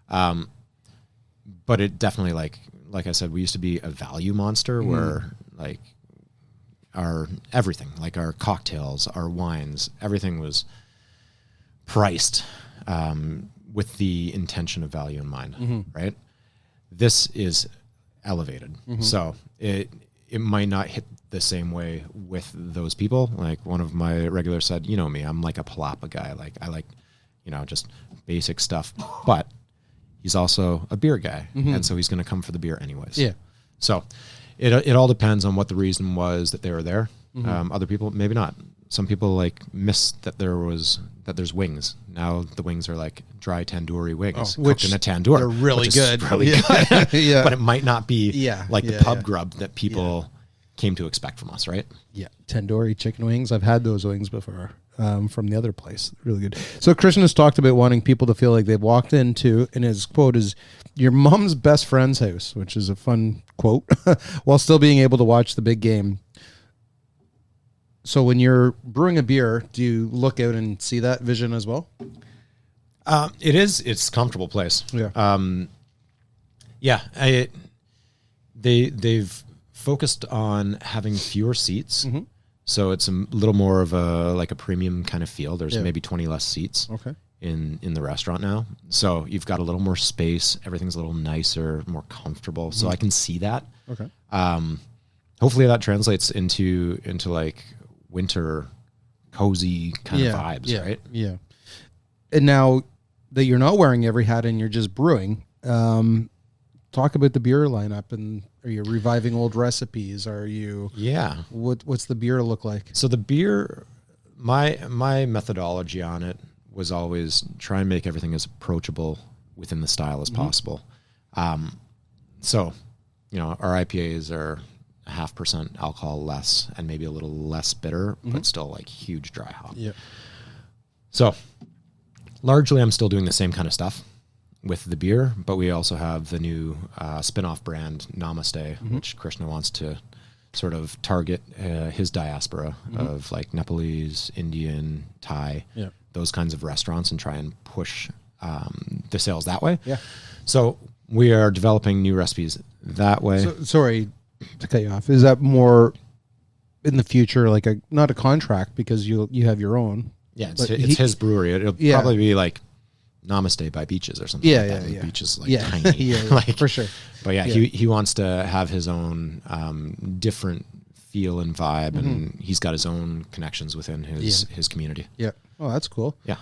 But it definitely, like I said, we used to be a value monster where like our everything, like our cocktails, our wines, everything was priced with the intention of value in mind, right? This is elevated. So it might not hit the same way with those people. Like one of my regulars said, you know me, I'm like a palapa guy. Like I like, just basic stuff, but he's also a beer guy. And so he's going to come for the beer anyways. Yeah. So it all depends on what the reason was that they were there. Other people, maybe not. Some people like miss that there's wings. Now the wings are like dry tandoori wings, cooked in a tandoor. They're really good. Really good. Yeah. But it might not be the pub grub that people came to expect from us, right? Yeah. Tandoori chicken wings. I've had those wings before from the other place. Really good. So Christian has talked about wanting people to feel like they've walked into, and his quote is, your mom's best friend's house, which is a fun quote, while still being able to watch the big game. So when you're brewing a beer, do you look out and see that vision as well? It's a comfortable place. Yeah. They've focused on having fewer seats. So it's a little more of a premium kind of feel. There's maybe 20 less seats in the restaurant now. So you've got a little more space. Everything's a little nicer, more comfortable. So I can see that. Okay. Hopefully that translates into like winter cozy kind of vibes, right? Yeah. And now that you're not wearing every hat and you're just brewing, talk about the beer lineup. And are you reviving old recipes? Are you? Yeah. What's the beer look like? So the beer, my methodology on it was always try and make everything as approachable within the style as possible. So, our IPAs are 0.5% alcohol less and maybe a little less bitter, but still like huge dry hop. Yeah. So largely I'm still doing the same kind of stuff with the beer, but we also have the new spin-off brand Namaste, which Krishna wants to sort of target his diaspora of like Nepalese, Indian, Thai, those kinds of restaurants, and try and push the sales that way. Yeah. So we are developing new recipes that way. So, sorry to cut you off. Is that more in the future, like not a contract because you have your own? Yeah, it's his brewery. It'll probably be like Namaste by Beaches or something. Like that. Beaches like tiny, like, for sure. But he wants to have his own different feel and vibe, and he's got his own connections within his community. Yeah. Oh, that's cool. Yeah.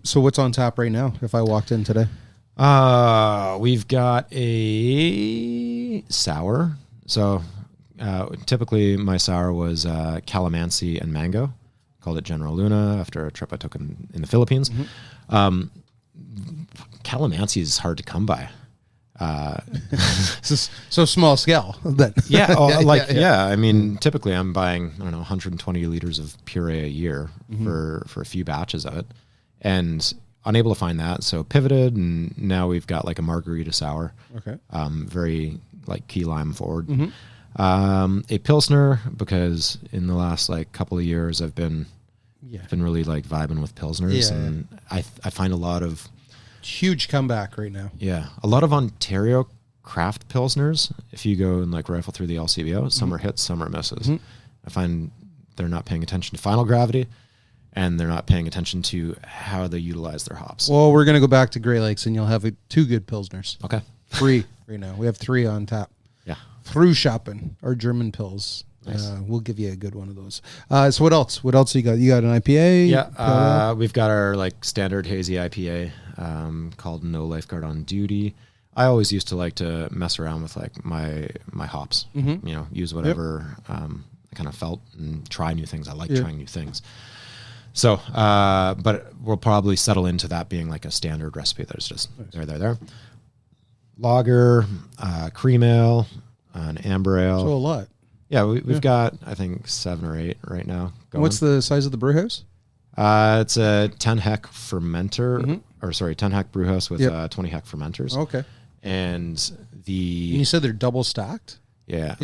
So what's on tap right now? If I walked in today, we've got a sour. So typically my sour was calamansi and mango. Called it General Luna after a trip I took in the Philippines. Calamansi is hard to come by. So small scale. Then. I mean, typically I'm buying 120 liters of puree a year for a few batches of it, and unable to find that. So pivoted, and now we've got like a margarita sour. Okay. Very like key lime forward. A Pilsner, because in the last like couple of years I've been really like vibing with Pilsners, and I find a lot of huge comeback right now. Yeah. A lot of Ontario craft Pilsners, if you go and like rifle through the LCBO, some are hits, some are misses. I find they're not paying attention to final gravity, and they're not paying attention to how they utilize their hops. Well, we're going to go back to Great Lakes, and you'll have 2 good Pilsners. Okay. 3 right now. We have 3 on tap. Yeah. Through shopping, our German Pils. Nice. We'll give you a good one of those. So what else? What else you got? You got an IPA? Yeah. We've got our like standard hazy IPA called No Lifeguard on Duty. I always used to like to mess around with like my hops. Use whatever I kind of felt and try new things. I like trying new things. So, but we'll probably settle into that being like a standard recipe. There's just there. Lager, cream ale, an amber ale. So a lot. Yeah, we've got, I think, 7 or 8 right now going. What's the size of the brew house? It's a 10 hec fermenter, 10 hec brew house with 20 hec fermenters. Okay. And you said they're double stacked? Yeah.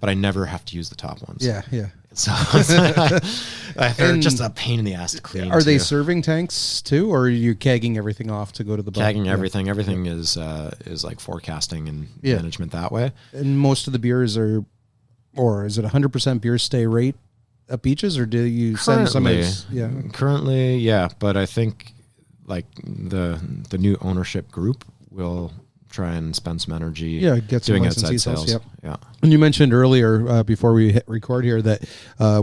But I never have to use the top ones. Yeah. So they're just a pain in the ass to clean. Are they serving tanks too, or are you kegging everything off to go to the bar? Kegging everything. Everything is like forecasting and management that way. And most of the beers are, or is it 100% beer stay rate at Beaches, or do you send some? Currently, yeah. But I think like the new ownership group will try and spend some energy get some doing outside sales. Yeah. And you mentioned earlier before we hit record here that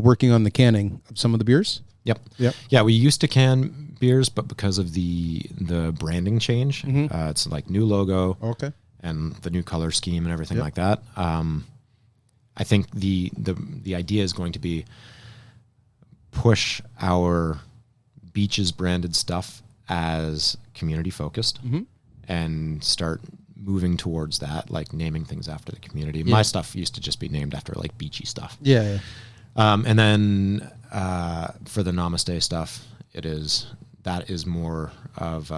working on the canning of some of the beers. Yep. Yeah, we used to can beers, but because of the branding change, it's like new logo, and the new color scheme and everything like that. I think the idea is going to be push our Beaches branded stuff as community focused, and start moving towards that, like naming things after the community. My stuff used to just be named after like beachy stuff. And then for the Namaste stuff, that is more of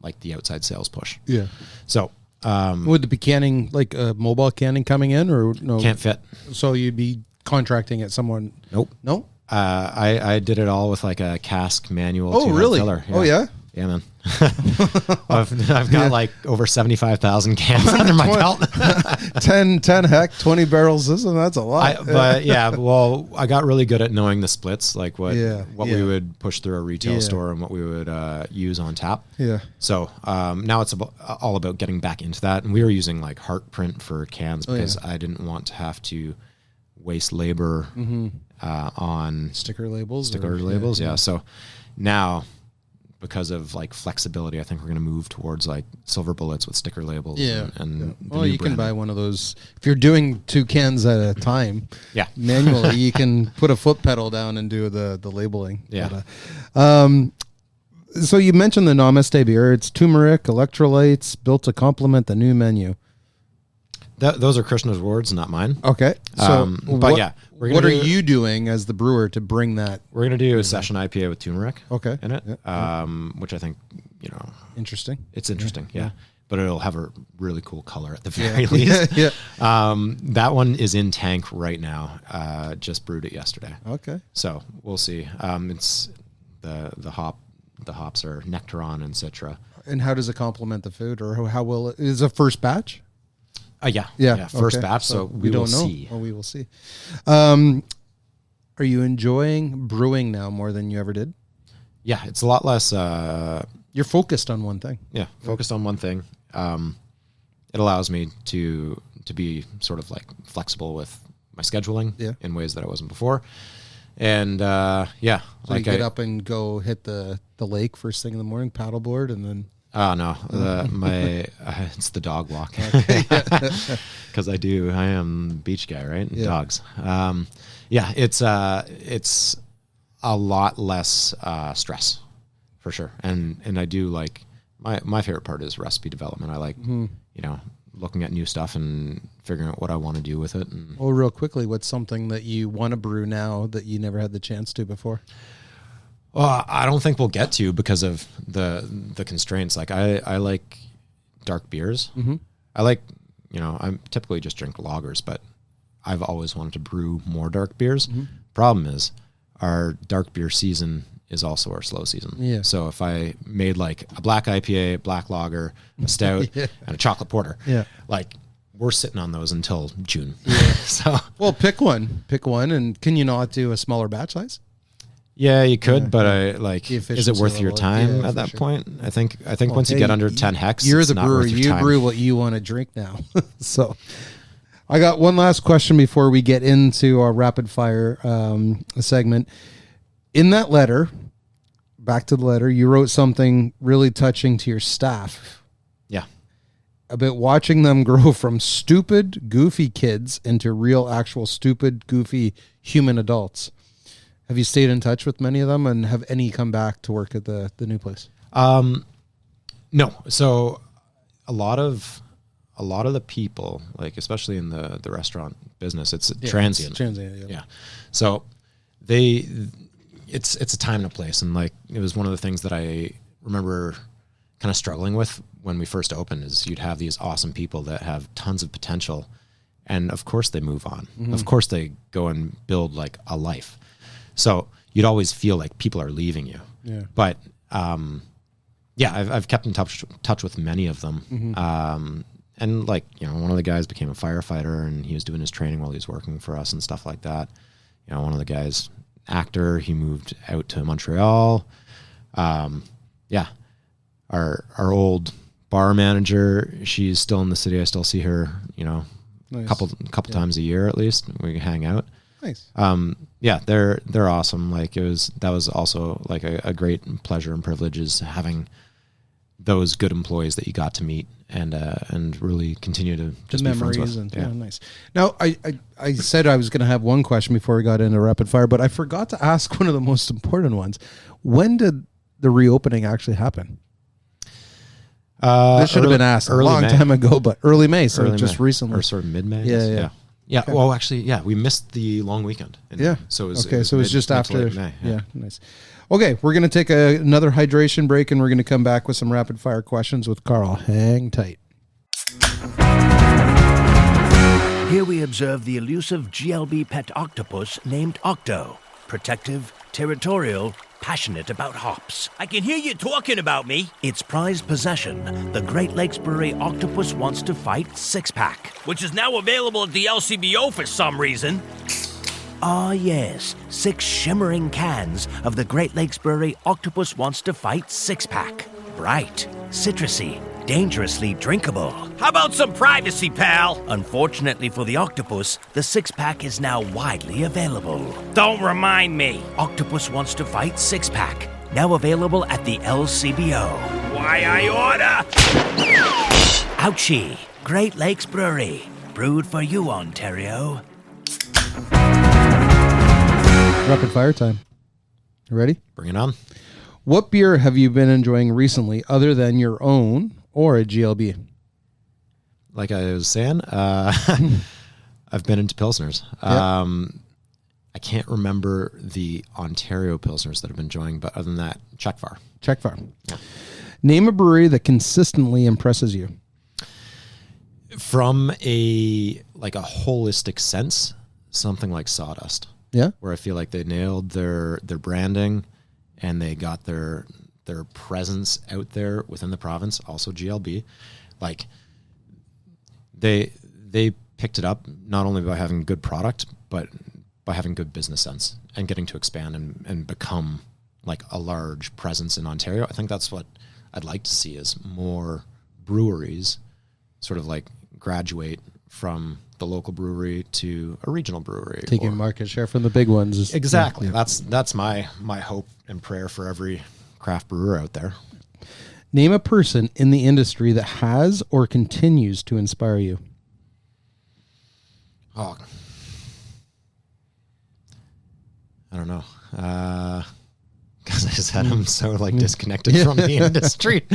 like the outside sales push. So would it be canning, like mobile canning coming in, or no? Can't fit. So you'd be contracting at someone? Nope. No. I did it all with like a cask manual. Oh, really? Filler. Oh, yeah. Yeah, man. I've got like over 75,000 cans under my belt. 10 hec, 20 barrels. That's a lot. I got really good at knowing the splits, like what we would push through a retail store and what we would use on tap. Yeah. So now it's all about getting back into that. And we were using like heart print for cans because I didn't want to have to waste labor on sticker labels. So now because of like flexibility, I think we're going to move towards like silver bullets with sticker labels. Yeah. And the Well, new you can brand. buy one of those if you're doing 2 cans at a time. Yeah. Manually, you can put a foot pedal down and do the labeling. Yeah. But, so you mentioned the Namaste beer. It's turmeric, electrolytes, built to complement the new menu. Those are Krishna's words, not mine. Okay. So, but yeah, what are you doing as the brewer to bring that? We're going to do a session IPA with turmeric Okay. in it, Yeah. which I think, Interesting. it's interesting. Yeah. But it'll have a really cool color at the very least. Yeah. That one is in tank right now. Just brewed it yesterday. Okay. So we'll see. It's the hops are Nectaron and Citra. And how does it complement the food, or how will it? Is it a first batch? Yeah. First okay. batch. So we don't will know. see. Well, we will see. Are you enjoying brewing now more than you ever did? Yeah, it's a lot less. You're focused on one thing. Yeah, focused on one thing. It allows me to be sort of like flexible with my scheduling in ways that I wasn't before. And So you get up and go hit the lake first thing in the morning, paddleboard, and then. Oh no, it's the dog walk. Because I am beach guy, right? Yeah. Dogs. It's a lot less stress for sure. And I do like my favorite part is recipe development. I like looking at new stuff and figuring out what I want to do with it. And Well, real quickly, what's something that you want to brew now that you never had the chance to before? well, I don't think we'll get to because of the constraints. Like I like dark beers. Mm-hmm. I like, I'm typically just drink lagers, but I've always wanted to brew more dark beers. Mm-hmm. Problem is our dark beer season is also our slow season. Yeah. So if I made like a black IPA, black lager, a stout, and a chocolate porter, like we're sitting on those until June. So Well, pick one, and can you not do a smaller batch size? yeah, you could, but I like, The is it efficiency worth your level, time yeah, at for that sure. point? I think once you get under 10 hex, you're it's the not brewer. worth your You time. brew what you want to drink now. So, I got one last question before we get into our rapid fire segment. In that letter, back to the letter, you wrote something really touching to your staff Yeah. about watching them grow from stupid, goofy kids into real, actual, stupid, goofy human adults. Have you stayed in touch with many of them, and have any come back to work at the new place? No. So a lot of the people, like especially in the restaurant business, it's transient. It's transient, Yeah. So it's a time and a place. And like, it was one of the things that I remember kind of struggling with when we first opened is you'd have these awesome people that have tons of potential. And of course they move on. Mm-hmm. Of course they go and build like a life. So you'd always feel like people are leaving you. Yeah. But, I've kept in touch with many of them. Mm-hmm. And like, one of the guys became a firefighter and he was doing his training while he was working for us and stuff like that. One of the guys, actor, he moved out to Montreal. Our old bar manager, she's still in the city. I still see her, Nice. couple times a year at least. We hang out. Nice. They're awesome. Like that was also like a great pleasure and privilege is having those good employees that you got to meet and really continue to just be friends with. Nice. Now, I said I was going to have one question before we got into rapid fire, but I forgot to ask one of the most important ones. When did the reopening actually happen? This should have been asked a long time ago, but early May, so Early just May. recently. Or sort of mid-May. Yeah. Okay. Well, actually, we missed the long weekend. So it was just mid to after late May. Yeah, nice. Okay, we're going to take another hydration break, and we're going to come back with some rapid fire questions with Carl. Hang tight. Here we observe the elusive GLB pet octopus named Octo. Protective, territorial, passionate about hops. I can hear you talking about me. Its prized possession, the Great Lakes Brewery Octopus Wants to Fight 6-pack. Which is now available at the LCBO for some reason. Ah yes, 6 shimmering cans of the Great Lakes Brewery Octopus Wants to Fight 6-pack. Bright, citrusy, dangerously drinkable. How about some privacy, pal? Unfortunately for the octopus, the 6-pack is now widely available. Don't remind me. Octopus Wants to Fight 6-pack. now available at the LCBO. Why I order? Ouchie, Great Lakes Brewery. Brewed for you, Ontario. Rapid fire time. You ready? Bring it on. What beer have you been enjoying recently other than your own or a GLB? Like I was saying, I've been into Pilsners. I can't remember the Ontario Pilsners that I've been enjoying, but other than that, Czech Far. Czech Far. Yeah. Name a brewery that consistently impresses you. From a holistic sense, something like Sawdust. Yeah. Where I feel like they nailed their branding and they got their presence out there within the province, also GLB. Like they picked it up not only by having good product, but by having good business sense and getting to expand and become like a large presence in Ontario. I think that's what I'd like to see, is more breweries sort of like graduate from the local brewery to a regional brewery. Taking market share from the big ones. Exactly. Yeah. That's my hope and prayer for every craft brewer out there. Name a person in the industry that has or continues to inspire you. Oh, I don't know. Because I said I'm so like disconnected from the industry.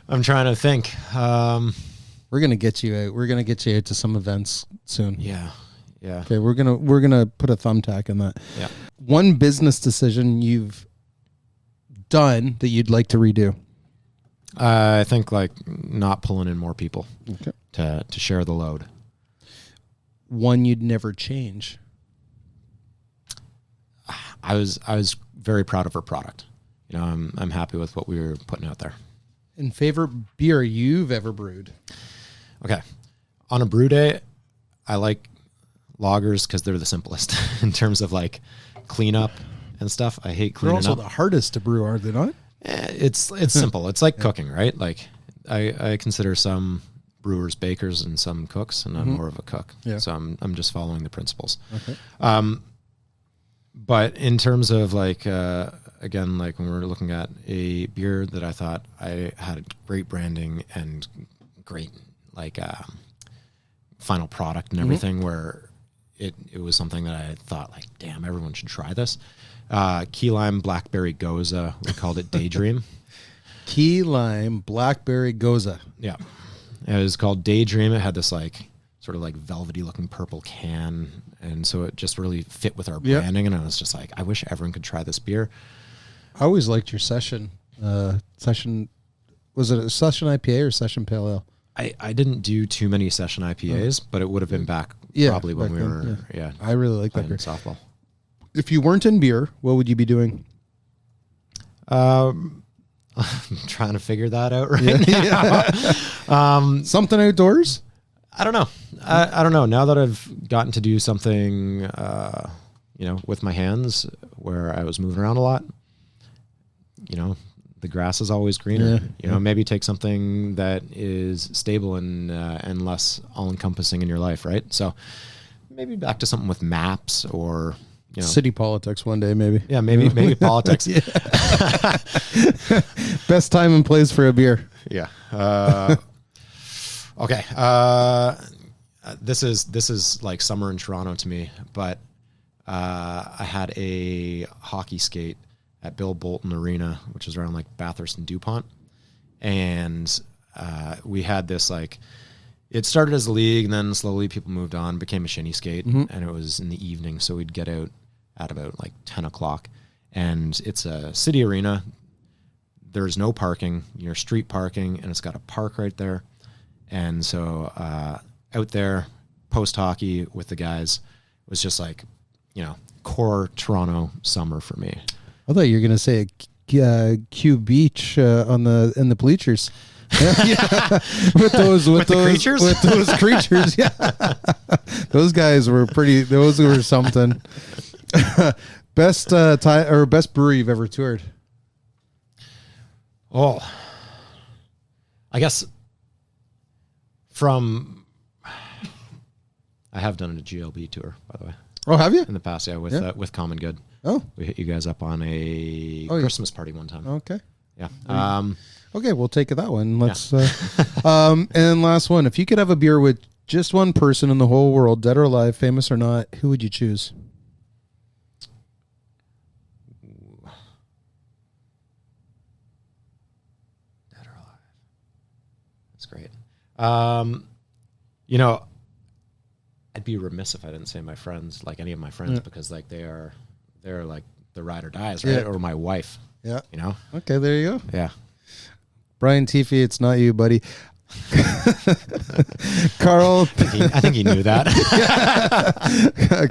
I'm trying to think. We're gonna get you out. We're gonna get you out to some events soon. Yeah. Okay, we're gonna put a thumbtack in that. Yeah. One business decision you've done that you'd like to redo. I think like not pulling in more people to share the load. One you'd never change. I was very proud of our product. You know, I'm happy with what we were putting out there. And favorite beer you've ever brewed? Okay. On a brew day, I like lagers because they're the simplest in terms of like cleanup and stuff. I hate cleaning up. They're also the hardest to brew, are they not? It's simple. It's like cooking, right? Like I consider some brewers bakers and some cooks, and I'm more of a cook. Yeah. So I'm just following the principles. Okay. But in terms of like, again, like when we're looking at a beer that I thought I had great branding and great like final product and everything, where it was something that I thought like, damn, everyone should try this. Key lime blackberry goza. We called it Daydream. Key lime blackberry goza. Yeah. It was called Daydream. It had this like sort of like velvety looking purple can. And so it just really fit with our branding. And I was just like, I wish everyone could try this beer. I always liked your session. Was it a session IPA or session pale ale? I didn't do too many session IPAs, but it would have been back probably when we were, I really like that beer. Softball. If you weren't in beer, what would you be doing? I'm trying to figure that out right now. Something outdoors? I don't know. I don't know. Now that I've gotten to do something, with my hands where I was moving around a lot, the grass is always greener. Maybe take something that is stable and less all-encompassing in your life, right? So maybe back to something with maps or city politics one day, maybe. Yeah, maybe politics. Best time and place for a beer. Yeah. Okay. This is like summer in Toronto to me, but I had a hockey skate at Bill Bolton Arena, which is around like Bathurst and DuPont. And we had this like, it started as a league and then slowly people moved on, became a shinny skate, and it was in the evening. So we'd get out at about like 10 o'clock and it's a city arena. There's no parking, street parking, and it's got a park right there. And so out there post hockey with the guys was just like, core Toronto summer for me. I thought you were going to say Q Beach in the bleachers. with those creatures? With those creatures, yeah. Those guys were pretty. Those were something. Best best brewery you've ever toured? Oh, I guess I have done a GLB tour, by the way. Oh, have you? In the past, yeah, with Common Good. Oh. We hit you guys up on a Christmas party one time. Okay. Yeah. Okay, we'll take that one. Let's. And last one. If you could have a beer with just one person in the whole world, dead or alive, famous or not, who would you choose? Dead or alive. That's great. You know, I'd be remiss if I didn't say my friends, like any of my friends, because like they're like the ride or dies, right? Yeah. Or my wife. Yeah. You know? Okay, there you go. Yeah. Brian Tiffy, it's not you, buddy. Carl. I think he knew that.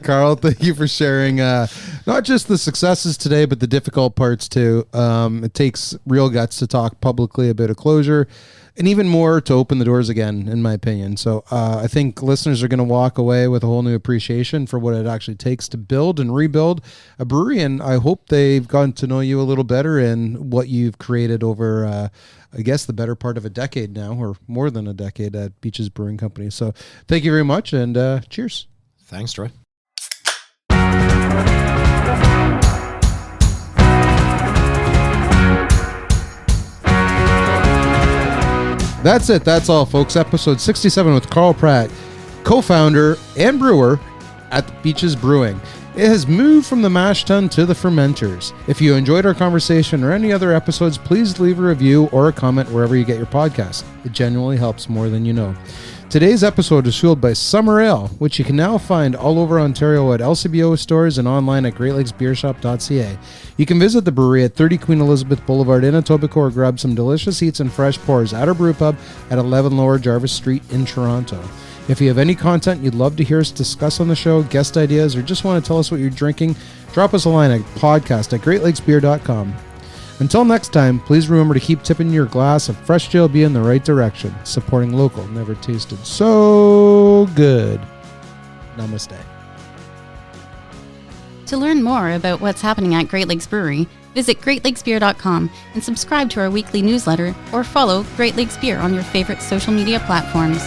Carl, thank you for sharing not just the successes today, but the difficult parts too. It takes real guts to talk publicly about a closure, and even more to open the doors again, in my opinion. So I think listeners are going to walk away with a whole new appreciation for what it actually takes to build and rebuild a brewery. And I hope they've gotten to know you a little better and what you've created over, I guess, the better part of a decade now, or more than a decade at Beaches Brewing Company. So thank you very much, and cheers. Thanks, Troy. That's it. That's all, folks. Episode 67 with Carl Pratt, co-founder and brewer at Beaches Brewing. It has moved from the mash tun to the fermenters. If you enjoyed our conversation or any other episodes, please leave a review or a comment wherever you get your podcast. It genuinely helps more than you know. Today's episode is fueled by Summer Ale, which you can now find all over Ontario at LCBO stores and online at greatlakesbeershop.ca. You can visit the brewery at 30 Queen Elizabeth Boulevard in Etobicoke or grab some delicious eats and fresh pours at our brew pub at 11 Lower Jarvis Street in Toronto. If you have any content you'd love to hear us discuss on the show, guest ideas, or just want to tell us what you're drinking, drop us a line at podcast@greatlakesbeer.com. Until next time, please remember to keep tipping your glass of fresh JLB in the right direction. Supporting local never tasted so good. Namaste. To learn more about what's happening at Great Lakes Brewery, visit greatlakesbeer.com and subscribe to our weekly newsletter or follow Great Lakes Beer on your favorite social media platforms.